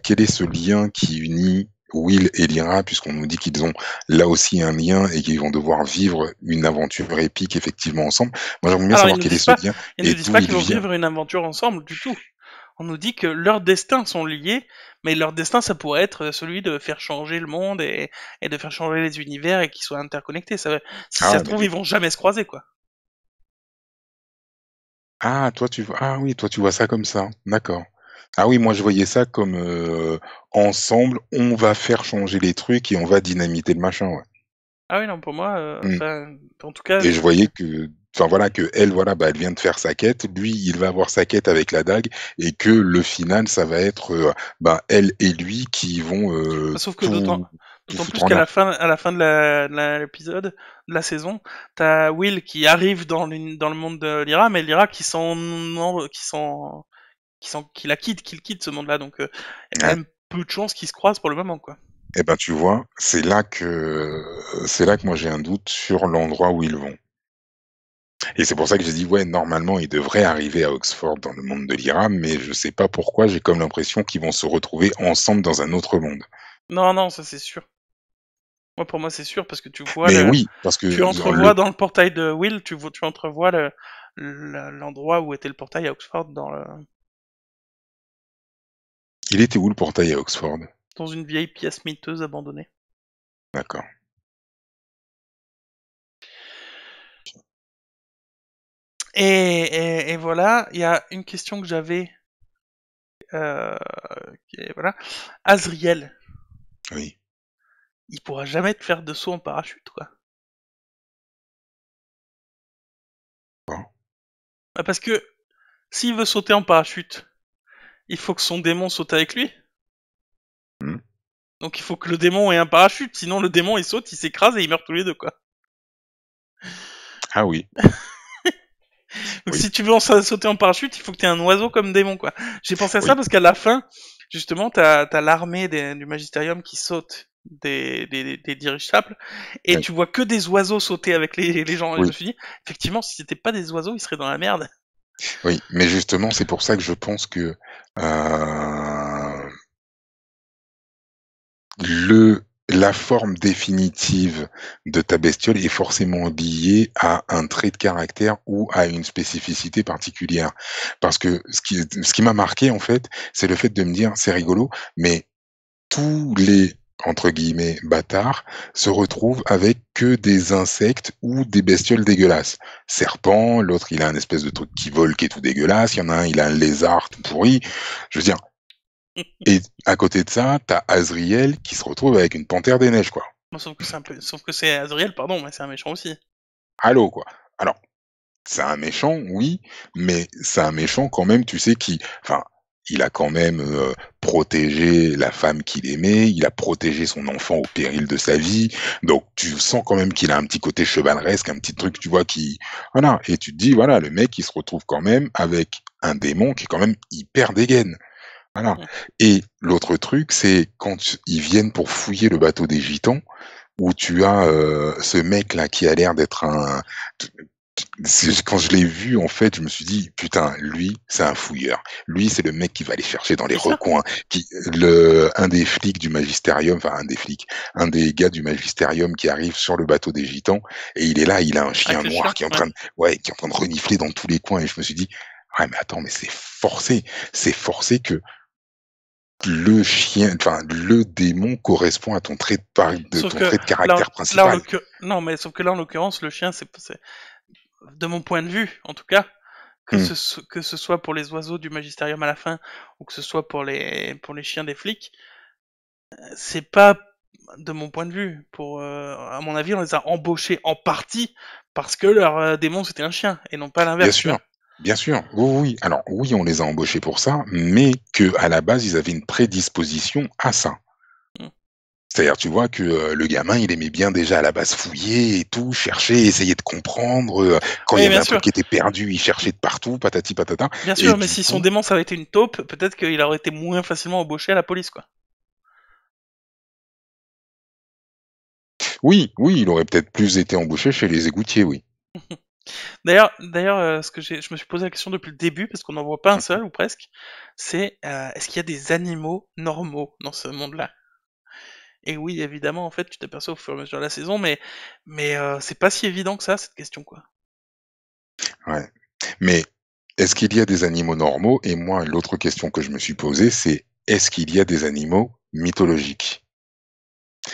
quel est ce lien qui unit Will et Lyra, puisqu'on nous dit qu'ils ont là aussi un lien et qu'ils vont devoir vivre une aventure épique effectivement ensemble. Moi j'aimerais bien Alors savoir quel est ce lien ils nous et disent d'où pas il qu'ils vont vient. vivre une aventure ensemble du tout. On nous dit que leurs destins sont liés, mais leur destin ça pourrait être celui de faire changer le monde et de faire changer les univers et qu'ils soient interconnectés. Si Ah ça ouais, se mais trouve, ils vont jamais se croiser quoi. ah oui, toi tu vois ça comme ça, d'accord. Ah oui, moi je voyais ça comme, ensemble, on va faire changer les trucs et on va dynamiter le machin, ouais. Ah oui non pour moi, Mmh. en tout cas Et je voyais que enfin voilà, que elle voilà, bah, elle vient de faire sa quête, lui, il va avoir sa quête avec la dague et que le final, ça va être, bah, elle et lui qui vont, sauf que tout d'autant foutre plus en qu'à l'air. à la fin de l'épisode, de la saison, t'as Will qui arrive dans le monde de Lyra, mais Lyra qui la quitte, qui le quitte ce monde-là. Donc, il y a quand Ouais. même peu de chances qu'ils se croisent pour le moment, quoi. Et ben, tu vois, c'est là que moi j'ai un doute sur l'endroit où ils vont. Et c'est pour ça que j'ai dit: «Ouais, normalement, ils devraient arriver à Oxford dans le monde de l'IRAM», mais je sais pas pourquoi, j'ai comme l'impression qu'ils vont se retrouver ensemble dans un autre monde. Non, non, ça c'est sûr. Moi, pour moi, c'est sûr parce que Mais oui, parce que tu le entrevois dans le portail de Will, tu entrevois l'endroit où était le portail à Oxford il était où le portail à Oxford? dans une vieille pièce miteuse abandonnée. D'accord. Et voilà, il y a une question que j'avais, euh, voilà. Azriel, Oui. il pourra jamais te faire de saut en parachute, quoi. Bon. Ah, parce que s'il veut sauter en parachute, il faut que son démon saute avec lui. Mmh. Donc il faut que le démon ait un parachute, sinon le démon il saute, il s'écrase et ils meurent tous les deux, quoi. Ah oui, Donc oui, si tu veux sauter en parachute, il faut que tu aies un oiseau comme démon, quoi. J'ai pensé à ça oui, parce qu'à la fin, justement, t'as l'armée du Magistérium qui saute des dirigeables, et oui, tu vois que des oiseaux sauter avec les gens. Et je oui, me suis dit, effectivement, si c'était pas des oiseaux, ils seraient dans la merde. oui, mais justement, c'est pour ça que je pense que, le la forme définitive de ta bestiole est forcément liée à un trait de caractère ou à une spécificité particulière. Parce que ce qui m'a marqué, en fait, c'est le fait de me dire: «C'est rigolo, mais tous les, entre guillemets, «bâtards» se retrouvent avec que des insectes ou des bestioles dégueulasses. Serpent, l'autre il a un espèce de truc qui vole qui est tout dégueulasse, il y en a un, il a un lézard tout pourri. Je veux dire et à côté de ça, tu as Azriel qui se retrouve avec une panthère des neiges, quoi. Bon, sauf que c'est Azriel, pardon, mais c'est un méchant aussi. Allô, quoi. Alors, c'est un méchant, oui, mais c'est un méchant quand même, tu sais, qui enfin, il a quand même, protégé la femme qu'il aimait, il a protégé son enfant au péril de sa vie, donc tu sens quand même qu'il a un petit côté chevaleresque, un petit truc, tu vois, qui voilà et tu te dis, voilà, le mec, il se retrouve quand même avec un démon qui est quand même hyper dégaine. Voilà Mm. et l'autre truc, c'est quand ils viennent pour fouiller le bateau des gitans, où tu as ce mec là qui a l'air d'être un quand je l'ai vu, en fait, je me suis dit: «Putain, lui, c'est un fouilleur. Lui, c'est le mec qui va aller chercher dans les C'est ça. recoins, qui» le un des flics du magisterium, enfin un des flics, un des gars du magisterium qui arrive sur le bateau des gitans et il est là, il a un chien Avec le noir chien, qui est en ouais. train de ouais, qui est en train de renifler dans tous les coins et je me suis dit: «Ouais, mais attends, mais c'est forcé que le chien, enfin le démon correspond à ton trait de Sauf ton que trait de là, caractère là en principal». l'occurrence, non, mais sauf que là en l'occurrence, le chien, de mon point de vue, en tout cas, Mmh, que ce soit pour les oiseaux du magistérium à la fin ou que ce soit pour les chiens des flics, c'est pas de mon point de vue. À mon avis, on les a embauchés en partie parce que leur démon c'était un chien et non pas bien l'inverse, tu sûr. vois. Bien sûr, oui, oui, oui. Alors oui, on les a embauchés pour ça, mais que à la base, ils avaient une prédisposition à ça. Mm. C'est-à-dire, tu vois que, le gamin, il aimait bien déjà à la base fouiller et tout, chercher, essayer de comprendre, quand il y Oui, avait bien un truc sûr, qui était perdu, il cherchait de partout, patati patata bien et sûr, mais du si son coup démon ça avait été une taupe, peut-être qu'il aurait été moins facilement embauché à la police, quoi. oui, oui, il aurait peut-être plus été embauché chez les égoutiers, oui. D'ailleurs, je me suis posé la question depuis le début parce qu'on n'en voit pas un Mmh. seul ou presque. C'est est-ce qu'il y a des animaux normaux dans ce monde-là? Et oui, évidemment, en fait, tu t'aperçois au fur et à mesure de la saison, mais c'est pas si évident que ça cette question, quoi. Ouais. Mais est-ce qu'il y a des animaux normaux? Et moi, l'autre question que je me suis posée, c'est: est-ce qu'il y a des animaux mythologiques?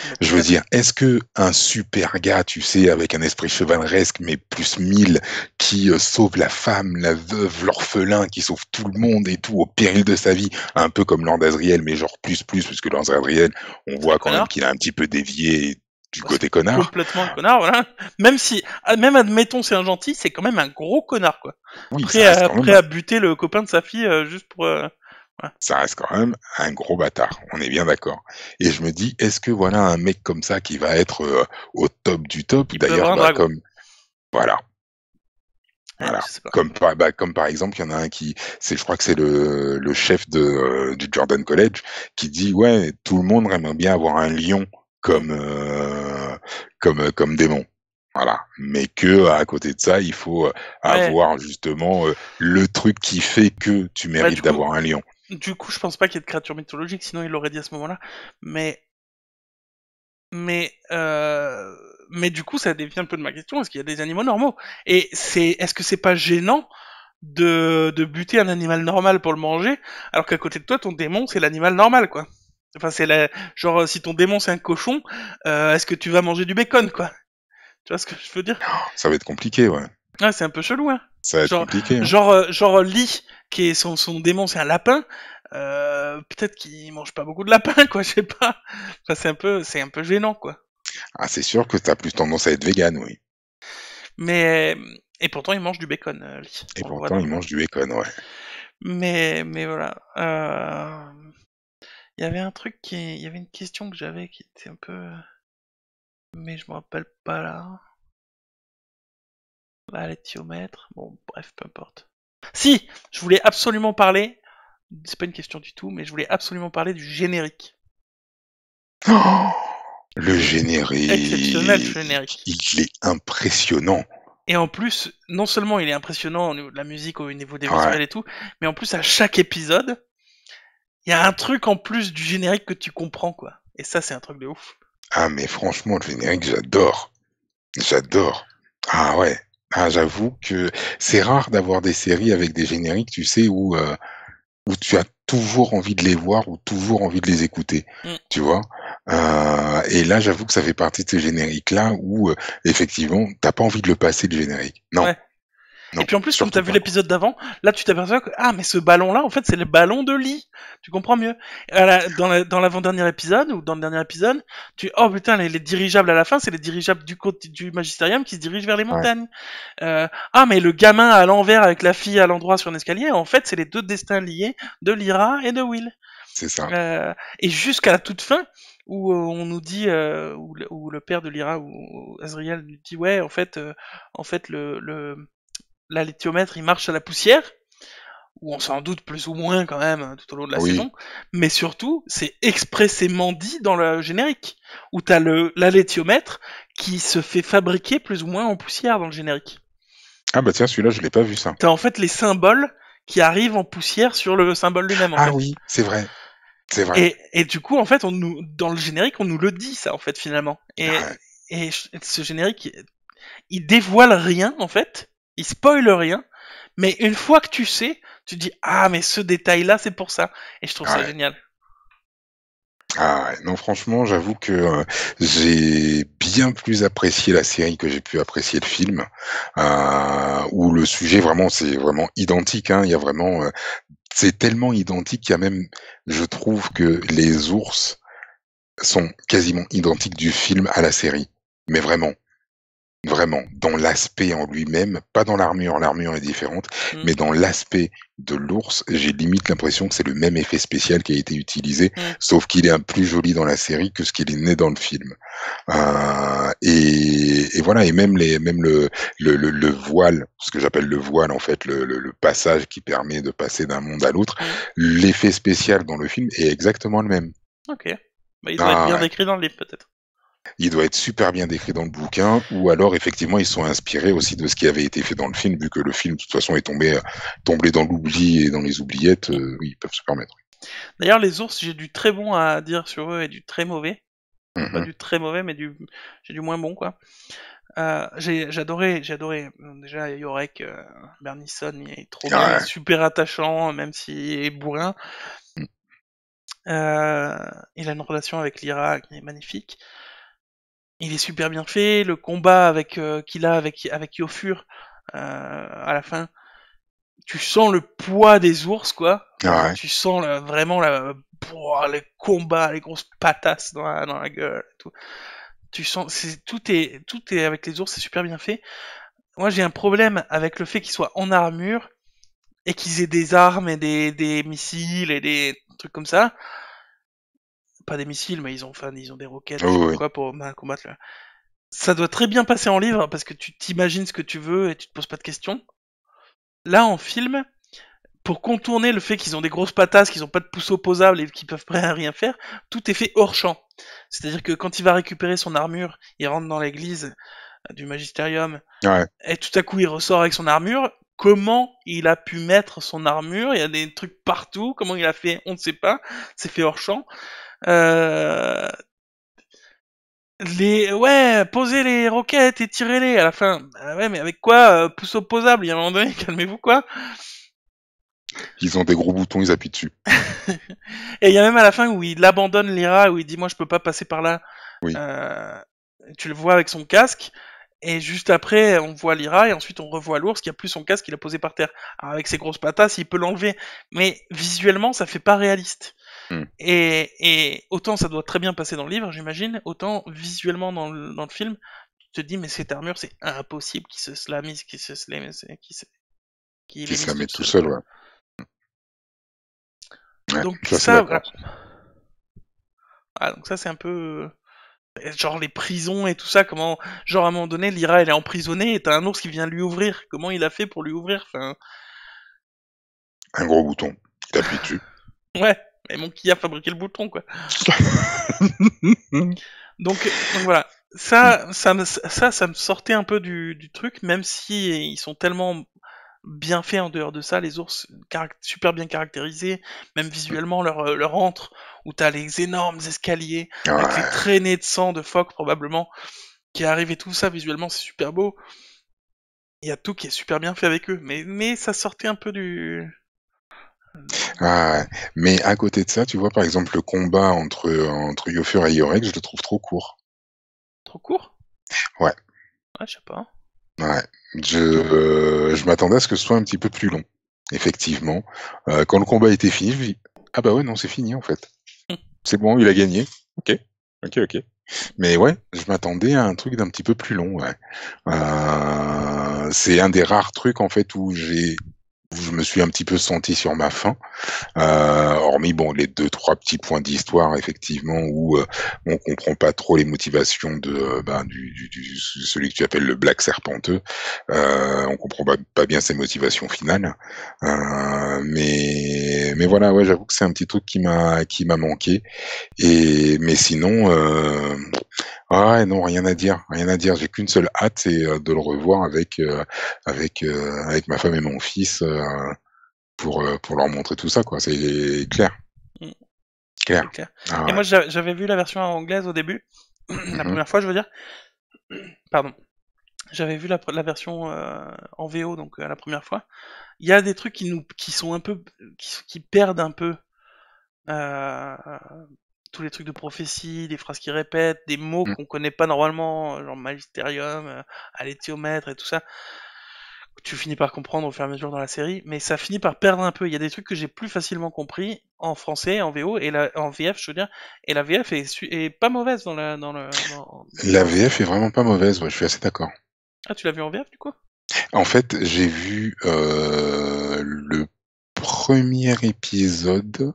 Bah, Je veux peut-être. dire, est-ce que un super gars, tu sais, avec un esprit chevaleresque, mais plus 1000, qui, sauve la femme, la veuve, l'orphelin, qui sauve tout le monde et tout au péril de sa vie, un peu comme Lord Asriel, mais genre plus, parce que Lord Asriel, on C'est un voit quand même connard. qu'il a un petit peu dévié du Bah, c'est côté connard. complètement un connard, voilà. Même admettons c'est un gentil, c'est quand même un gros connard, quoi. Oui, ça reste quand même Prêt à buter le copain de sa fille juste pour. Voilà. ça reste quand même un gros bâtard, on est bien d'accord et je me dis: «Est-ce que voilà un mec comme ça qui va être, au top du top?» Il peut avoir d'ailleurs, un bah, dragon. comme voilà. Ouais, Voilà, je sais pas. comme par exemple, il y en a un qui je crois que c'est le chef du Jordan College qui dit: «Ouais, tout le monde aimerait bien avoir un lion Hmm. comme, comme démon». Voilà, mais que à côté de ça, il faut, Ouais. avoir justement, le truc qui fait que tu Bah mérites d'avoir un lion. je pense pas qu'il y ait de créatures mythologiques, sinon il l'aurait dit à ce moment-là. Mais Mais, euh, mais du coup, ça dévient un peu de ma question. Est-ce qu'il y a des animaux normaux? Est-ce que c'est pas gênant de buter un animal normal pour le manger, alors qu'à côté de toi, ton démon, c'est l'animal normal, quoi? Enfin, genre, si ton démon c'est un cochon, est-ce que tu vas manger du bacon, quoi? Tu vois ce que je veux dire? Ça va être compliqué, ouais. Ouais, c'est un peu chelou, hein. Ça va être Genre, compliqué, hein. Lee, qui est son démon, c'est un lapin. Peut-être qu'il mange pas beaucoup de lapins, quoi, je sais pas. Enfin, c'est un peu gênant, quoi. Ah, c'est sûr que tu as plus tendance à être vegan, oui Et pourtant, il mange du bacon, Lee. et On le voit pourtant il mange du bacon, ouais. Mais voilà. Il y avait une question que j'avais qui était un peu, mais je me rappelle pas là. Là, l'éthiomètre. Bon, bref, peu importe. Si, je voulais absolument parler. C'est pas une question du tout, mais je voulais absolument parler du générique. Oh, le Il est exceptionnel, ce générique, générique. il est impressionnant. Et en plus, non seulement il est impressionnant au niveau de la musique, au niveau des Ouais. visuels et tout, mais en plus à chaque épisode, il y a un truc en plus du générique que tu comprends, quoi. Et ça, c'est un truc de ouf. Ah mais franchement, le générique, j'adore. J'adore. Ah ouais. Ah j'avoue que c'est rare d'avoir des séries avec des génériques, tu sais, où tu as toujours envie de les voir ou toujours envie de les écouter, Mm. tu vois? Et là, j'avoue que ça fait partie de ces génériques-là où, effectivement, tu pas envie de le passer le générique. Non, Ouais. Et non, puis en plus, comme t'as surtout vu pas. l'épisode d'avant, là tu t'aperçois que ah mais ce ballon-là, en fait, c'est le ballon de Lee. Tu comprends mieux. Dans l'avant-dernier épisode ou dans le dernier épisode, oh putain les dirigeables à la fin, c'est les dirigeables du côté du magistérium qui se dirigent vers les Ouais, montagnes. Ah mais le gamin à l'envers avec la fille à l'endroit sur un escalier, en fait, c'est les deux destins liés de Lyra et de Will. c'est ça. Et jusqu'à la toute fin où on nous dit où le père de Lyra ou Azriel nous dit ouais en fait le là l'éthiomètre il marche à la poussière. où on s'en doute plus ou moins quand même tout au long de la Oui. saison, mais surtout, c'est expressément dit dans le générique, où t'as l'alétiomètre qui se fait fabriquer plus ou moins en poussière dans le générique. Ah bah tiens, celui-là, je l'ai pas vu ça. T'as en fait les symboles qui arrivent en poussière sur le symbole lui-même en Ah fait. oui, c'est vrai, c'est vrai. Et du coup, en fait, dans le générique, on nous le dit ça en fait finalement. Ouais, Et ce générique, il dévoile rien en fait, il spoil rien, mais une fois que tu sais, tu te dis ah mais ce détail-là c'est pour ça. Et je trouve ça ouais. génial. Ah ouais. Non, franchement, j'avoue que j'ai bien plus apprécié la série que j'ai pu apprécier le film, où le sujet vraiment, c'est vraiment identique. Hein. Il y a vraiment, c'est tellement identique qu'il y a même, je trouve que les ours sont quasiment identiques du film à la série. Mais vraiment. Vraiment, dans l'aspect en lui-même, pas dans l'armure, l'armure est différente, Mm, mais dans l'aspect de l'ours, j'ai limite l'impression que c'est le même effet spécial qui a été utilisé, mm, sauf qu'il est un plus joli dans la série que ce qu'il est né dans le film. Et voilà, et même le voile, ce que j'appelle le voile en fait, le passage qui permet de passer d'un monde à l'autre, mm. l'effet spécial dans le film est exactement le même. Ok. Bah, il doit être Ah bien ouais. décrit dans le livre peut-être. Il doit être super bien décrit dans le bouquin, ou alors effectivement ils sont inspirés aussi de ce qui avait été fait dans le film, vu que le film de toute façon est tombé dans l'oubli et dans les oubliettes, Mm. oui, ils peuvent se permettre. D'ailleurs, les ours, j'ai du très bon à dire sur eux et du très mauvais. Pas Mhm. du très mauvais, mais j'ai du moins bon quoi. J'ai adoré. Déjà Yorek, Bernison, il est trop bien, il est Ouais. super attachant, même s'il est bourrin. Euh, il a une relation avec Lyra qui est magnifique. Il est super bien fait. Le combat qu'il a avec Yofur à la fin, tu sens le poids des ours quoi. Ouais. Tu sens vraiment les combats, les grosses patasses dans la gueule. Et tout. Tu sens, tout est avec les ours, c'est super bien fait. Moi, j'ai un problème avec le fait qu'ils soient en armure et qu'ils aient des armes et des missiles et des trucs comme ça. Pas des missiles, mais ils ont des roquettes ou je Oui, sais pas oui. quoi pour combattre. Ça doit très bien passer en livre parce que tu t'imagines ce que tu veux et tu te poses pas de questions. Là, en film, pour contourner le fait qu'ils ont des grosses patates, qu'ils ont pas de pouce opposable et qu'ils peuvent rien faire, tout est fait hors champ. C'est-à-dire que quand il va récupérer son armure, il rentre dans l'église du Magisterium Ouais. et tout à coup il ressort avec son armure. Comment il a pu mettre son armure? Il y a des trucs partout. Comment il a fait? On ne sait pas. C'est fait hors champ. Euh... Posez les roquettes et tirez-les à la fin. Ah ouais, mais avec quoi? Pouce opposable. Il y a un moment donné, calmez-vous quoi. Ils ont des gros boutons, ils appuient dessus. Et il y a même à la fin où il abandonne Lyra, où il dit moi je peux pas passer par là. Oui. Euh... Tu le vois avec son casque. Et juste après, on voit Lyra, et ensuite on revoit l'ours qui a plus son casque qu'il a posé par terre. Alors avec ses grosses patates, il peut l'enlever. Mais visuellement, ça fait pas réaliste. Hmm. Et autant ça doit très bien passer dans le livre, j'imagine, autant visuellement dans le film, tu te dis, mais cette armure, c'est impossible qu'il se la mise, qu'il Qui l'ait se la mise met toute tout seule, seul, quoi. ouais. Ouais, Donc je suis assez ça, d'accord. voilà. Ah, donc ça, c'est un peu... Genre les prisons et tout ça, comment... Genre à un moment donné, Lyra, elle est emprisonnée, et t'as un ours qui vient lui ouvrir. Comment il a fait pour lui ouvrir? Enfin, Un gros bouton. Il appuie dessus. ouais. Mais bon, qui a fabriqué le bouton, quoi. Donc voilà. Ça me sortait un peu du truc, même si ils sont tellement bien faits en dehors de ça, les ours super bien caractérisés, même visuellement leur antre, où t'as les énormes escaliers, avec les Ouais. traînées de sang de phoques probablement, qui arrivent et tout ça, visuellement c'est super beau. Il y a tout qui est super bien fait avec eux, mais ça sortait un peu du... Ah ouais. Mais à côté de ça, tu vois, par exemple, le combat entre Yofur et Yorek, je le trouve trop court. Trop court? Ouais, Ouais, je sais pas. ouais. Je m'attendais à ce que ce soit un petit peu plus long, effectivement. Quand le combat était fini, je me dis: «Ah bah ouais, non, c'est fini, en fait. C'est bon, il a gagné. OK. OK, OK». Mais ouais, je m'attendais à un truc d'un petit peu plus long, ouais. C'est un des rares trucs, en fait, où j'ai je me suis un petit peu senti sur ma faim. Hormis bon les 2-3 petits points d'histoire effectivement où on comprend pas trop les motivations de celui que tu appelles le Black Serpenteux. On comprend pas bien ses motivations finales. Mais voilà, ouais, j'avoue que c'est un petit truc qui m'a manqué. Et mais sinon, ouais, non, rien à dire, rien à dire. J'ai qu'une seule hâte, c'est de le revoir avec ma femme et mon fils. Pour leur montrer tout ça, quoi. C'est clair, Mm, clair. c'est clair. Ah Et ouais. moi, j'avais vu la version anglaise au début, la Mmh. première fois, je veux dire. Pardon. J'avais vu la version en VO, donc la première fois. Il y a des trucs qui sont un peu, qui perdent un peu euh, tous les trucs de prophétie, des phrases qui répètent, des mots Mmh. qu'on connaît pas normalement, genre magisterium, aléthiomètre et tout ça. Tu finis par comprendre au fur et à mesure dans la série, mais ça finit par perdre un peu. Il y a des trucs que j'ai plus facilement compris en français, en VO et en VF, je veux dire. Et la VF est pas mauvaise La dans la série. VF est vraiment pas mauvaise, ouais, je suis assez d'accord. Ah, tu l'as vu en VF du coup? En fait, j'ai vu, le premier épisode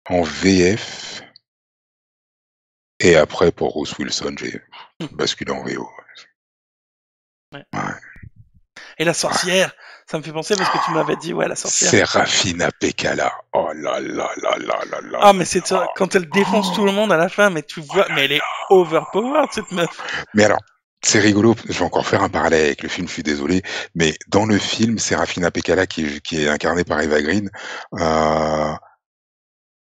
en VF et après pour Bruce Wilson, j'ai basculé en VO. Ouais. Ouais, Et la ouais. sorcière, ça me fait penser parce que tu m'avais dit ouais la sorcière. Serafina Pekkala. Oh là là là là là là Ah là mais c'est là. quand elle défonce tout le Oh monde à la fin, mais tu oh vois, là mais elle est là. overpowered cette meuf. Mais alors, c'est rigolo, je vais encore faire un parallèle avec le film, je suis désolé, mais dans le film, Serafina Pekkala qui est incarnée par Eva Green, heu,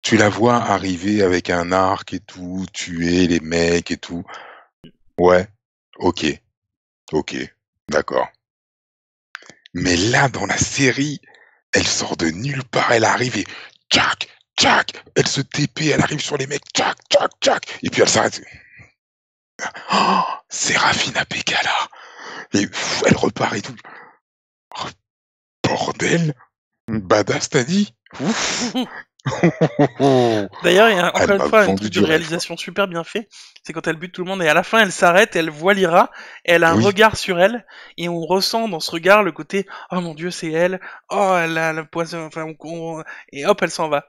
tu la vois arriver avec un arc et tout, tuer les mecs et tout. Ouais, OK, OK, d'accord. Mais là, dans la série, elle sort de nulle part, elle arrive et tchac, tchac, elle se TP, elle arrive sur les mecs, tchac, tchac, tchac, et puis elle s'arrête. Oh, Serafina Pekkala et elle repart et tout. Oh, bordel! Badass, tu dit? Ouf! D'ailleurs, il y a Elle encore une m'a fois un vendu truc de du rêve, quoi. réalisation super bien fait, c'est quand elle bute tout le monde et à la fin elle s'arrête, elle voit Lyra, et elle a un Oui, regard sur elle et on ressent dans ce regard le côté oh mon dieu c'est elle, oh elle a le poison, enfin et hop elle s'en va.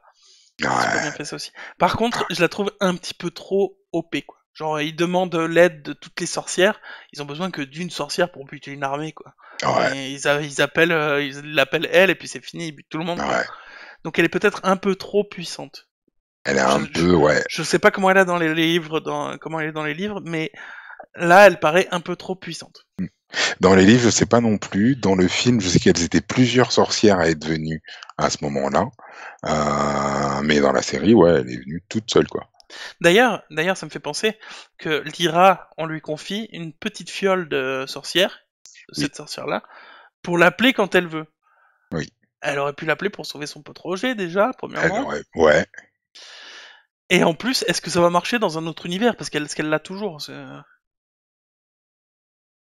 C'est super bien ouais, fait ça aussi. Par contre, je la trouve un petit peu trop OP quoi. Genre ils demandent l'aide de toutes les sorcières, ils ont besoin que d'une sorcière pour buter une armée quoi. ouais, Et ils l'appellent elle et puis c'est fini, ils butent tout le monde quoi. ouais. Donc elle est peut-être un peu trop puissante. Elle est Je, un je, peu, ouais. je sais pas comment elle est dans les livres, comment elle est dans les livres, mais là, elle paraît un peu trop puissante. Mmh. Dans les livres, je sais pas non plus. Dans le film, je sais qu'elles étaient plusieurs sorcières à être venues à ce moment-là. Mais dans la série, ouais, elle est venue toute seule, quoi. D'ailleurs, ça me fait penser que Lyra, on lui confie une petite fiole de sorcière, de Oui, cette sorcière-là, pour l'appeler quand elle veut. oui. Elle aurait pu l'appeler pour sauver son pote Roger, déjà, Elle premièrement. aurait, ouais. Et en plus, est-ce que ça va marcher dans un autre univers? Parce qu'elle l'a toujours,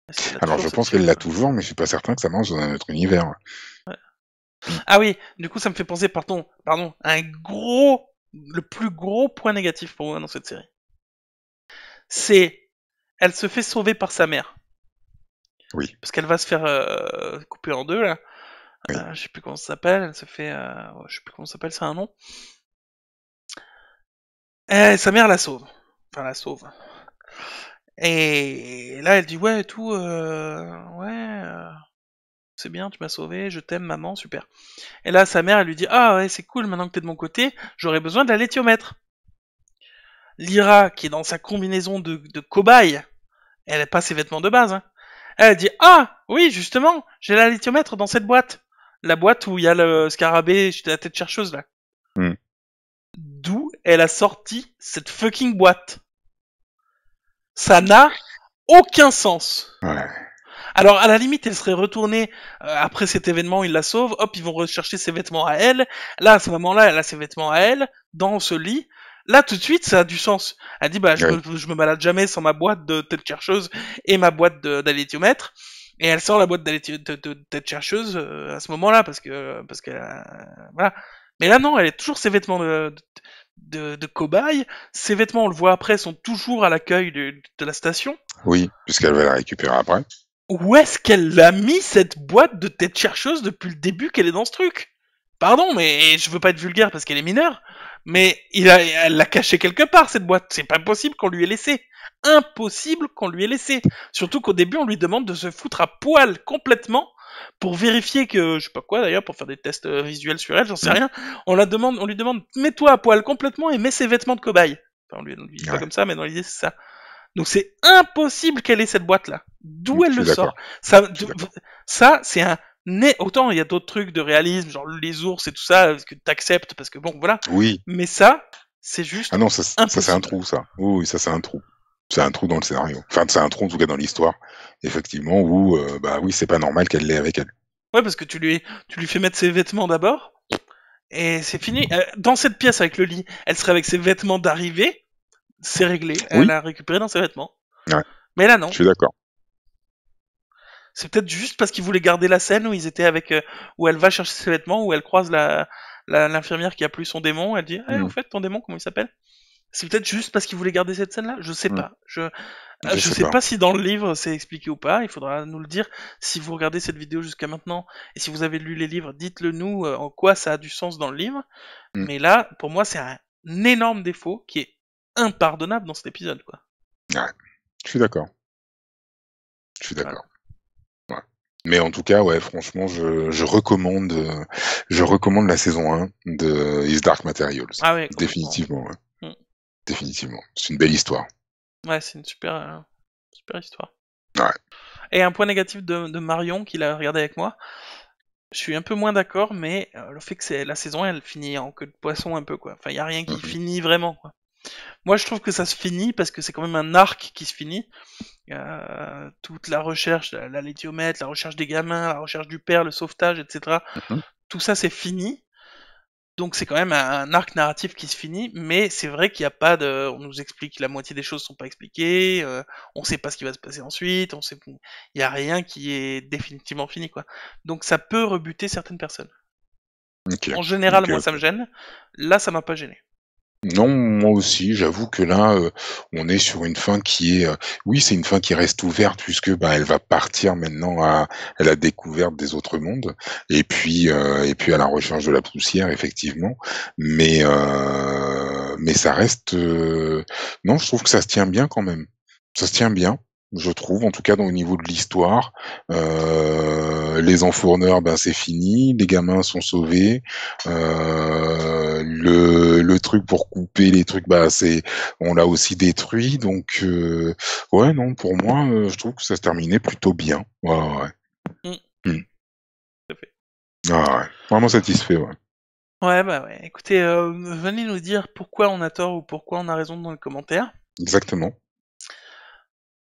est-ce qu'elle l'a Alors, je toujours cette pense qu'elle fiole? l'a toujours, mais je suis pas certain que ça marche dans un autre univers. Ouais. Mmh. Ah oui, du coup, ça me fait penser, pardon, le plus gros point négatif pour moi dans cette série. C'est, elle se fait sauver par sa mère. Oui, Parce qu'elle va se faire couper en deux, là. oui, Je sais plus comment ça s'appelle, elle se fait... ouais, je sais plus comment ça s'appelle, c'est un nom. Et sa mère la sauve. Enfin, la sauve. Et là, elle dit, ouais, et tout, ouais, c'est bien, tu m'as sauvé, je t'aime, maman, super. Et là, sa mère, elle lui dit, ah ouais, c'est cool, maintenant que t'es de mon côté, j'aurais besoin de la laitiomètre. Lyra, qui est dans sa combinaison de cobaye, elle n'a pas ses vêtements de base, hein. Elle dit, ah, oui, justement, j'ai la lithiomètre dans cette boîte. La boîte où il y a le scarabée, la tête chercheuse, là. mmh, D'où elle a sorti cette fucking boîte. Ça n'a aucun sens. ouais, Alors, à la limite, elle serait retournée après cet événement, il la sauve, hop, ils vont rechercher ses vêtements à elle. Là, à ce moment-là, elle a ses vêtements à elle, dans ce lit. Là, tout de suite, ça a du sens. Elle dit, bah, oui, je me balade jamais sans ma boîte de tête chercheuse et ma boîte d'aléthiomètre. Et elle sort la boîte de tête chercheuse à ce moment-là, parce que, voilà. Mais là, non, elle a toujours ses vêtements de cobaye. Ses vêtements, on le voit après, sont toujours à l'accueil de la station. oui, puisqu'elle va la récupérer après. où est-ce qu'elle a mis cette boîte de tête chercheuse depuis le début qu'elle est dans ce truc? Pardon, mais je veux pas être vulgaire parce qu'elle est mineure, mais elle l'a cachée quelque part, cette boîte. C'est pas possible qu'on lui ait laissé. Impossible qu'on lui ait laissé. Surtout qu'au début, on lui demande de se foutre à poil complètement pour vérifier que, je sais pas quoi d'ailleurs, pour faire des tests visuels sur elle, j'en sais Mm. rien. On lui demande, mets-toi à poil complètement et mets ses vêtements de cobaye. Enfin, on lui dit pas Ouais, comme ça, mais dans l'idée, c'est ça. Donc c'est impossible qu'elle ait cette boîte-là. D'où elle je le suis d'accord. sort? Ça, Je suis d'accord. ça c'est un autant il y a d'autres trucs de réalisme, genre les ours et tout ça, que t'acceptes parce que bon, voilà. Oui. Mais ça, c'est Ah juste non, ça c'est un impossible. trou, ça. Oui, oui, ça c'est un trou. C'est un trou dans le scénario. Enfin, c'est un trou en tout cas dans l'histoire, effectivement, où bah oui, c'est pas normal qu'elle l'ait avec elle. Ouais, parce que tu lui fais mettre ses vêtements d'abord et c'est fini. Dans cette pièce avec le lit, elle serait avec ses vêtements d'arrivée, c'est réglé. Elle Oui, a récupéré dans ses vêtements. ouais, Mais là je non. suis d'accord. C'est peut-être juste parce qu'ils voulaient garder la scène où ils étaient avec, où elle va chercher ses vêtements, où elle croise l'infirmière qui a plus son démon. Elle dit, au Mm, fait, ton démon, comment il s'appelle? C'est peut-être juste parce qu'ils voulaient garder cette scène-là. Je sais mm, pas. je Je sais sais pas. pas si dans le livre c'est expliqué ou pas. Il faudra nous le dire. Si vous regardez cette vidéo jusqu'à maintenant et si vous avez lu les livres, dites-le nous en quoi ça a du sens dans le livre. Mm, Mais là, pour moi, c'est un énorme défaut qui est impardonnable dans cet épisode, quoi. ouais, je suis d'accord. Je suis Voilà. d'accord. Ouais. Mais en tout cas, ouais, franchement, je recommande la saison 1 de His Dark Materials. Ah ouais, complètement. Définitivement, ouais. Mm. Définitivement. C'est une belle histoire. Ouais, c'est une super histoire. Ouais. Et un point négatif de Marion, qu'il a regardé avec moi, je suis un peu moins d'accord, mais le fait que c'est la saison, elle finit en queue de poisson un peu, quoi. Enfin, il y a rien qui Mhm. finit vraiment, quoi. Moi, je trouve que ça se finit parce que c'est quand même un arc qui se finit. Toute la recherche, la lithiomètre, la recherche des gamins, la recherche du père, le sauvetage, etc. Mhm. Tout ça, c'est fini. Donc c'est quand même un arc narratif qui se finit, mais c'est vrai qu'il n'y a pas de, on nous explique que la moitié des choses sont pas expliquées, on sait pas ce qui va se passer ensuite, il y a rien qui est définitivement fini quoi. Donc ça peut rebuter certaines personnes. Ok. En général, Ok, moi ça me ok. gêne. Là, ça m'a pas gêné. Non, moi aussi, j'avoue que là, on est sur une fin qui est, oui, c'est une fin qui reste ouverte puisque bah, elle va partir maintenant à la découverte des autres mondes et puis à la recherche de la poussière, effectivement. Mais ça reste, non, je trouve que ça se tient bien quand même. Ça se tient bien. Je trouve, en tout cas, au niveau de l'histoire, les enfourneurs, ben c'est fini, les gamins sont sauvés, le truc pour couper les trucs, bah c'est, on l'a aussi détruit. Donc ouais, non, pour moi, je trouve que ça se terminait plutôt bien. Ouais, ouais. Mm, Hmm. tout à fait. Ah, ouais. Vraiment satisfait, ouais. Ouais, bah ouais. Écoutez, venez nous dire pourquoi on a tort ou pourquoi on a raison dans les commentaires. Exactement.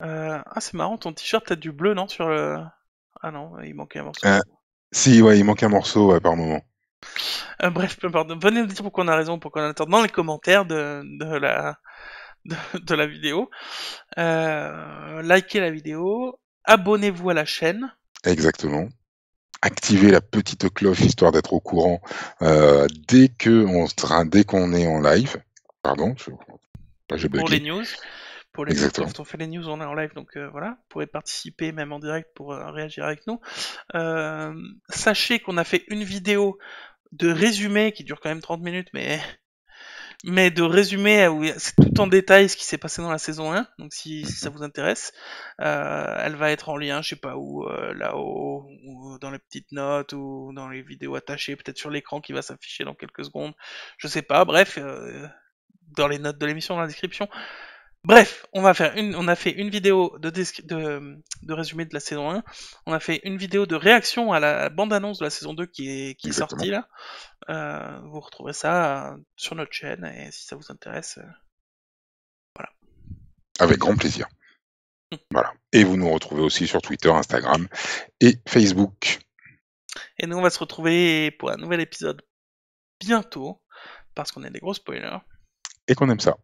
Ah, c'est marrant, ton t-shirt, t'as du bleu, non, sur le... Ah non, il manquait un morceau. Euh, Si, ouais, il manque un morceau, ouais, par moment. Bref, peu importe. Venez nous dire pourquoi on a raison, pourquoi on a tort dans les commentaires de la vidéo. Likez la vidéo, abonnez-vous à la chaîne. Exactement. Activer la petite cloche histoire d'être au courant dès qu'on est en live. Pardon, j'ai Pour les bugué. news. Pour les news, Exactement. quand on fait les news, on est en live, donc voilà. Vous pourrez participer même en direct pour réagir avec nous. Sachez qu'on a fait une vidéo de résumé qui dure quand même 30 minutes, mais de résumé où c'est tout en détail ce qui s'est passé dans la saison 1. Donc si ça Mhm. vous intéresse, elle va être en lien, je sais pas où, là-haut, ou dans les petites notes, ou dans les vidéos attachées, peut-être sur l'écran qui va s'afficher dans quelques secondes. Je sais pas, bref, dans les notes de l'émission, dans la description. Bref, on a fait une vidéo de résumé de la saison 1. On a fait une vidéo de réaction à la bande-annonce de la saison 2 qui est Exactement. sortie là. Vous retrouverez ça sur notre chaîne et si ça vous intéresse, voilà. Avec grand plaisir. Voilà. Et vous nous retrouvez aussi sur Twitter, Instagram et Facebook. Et nous on va se retrouver pour un nouvel épisode bientôt parce qu'on est des gros spoilers. Et qu'on aime ça.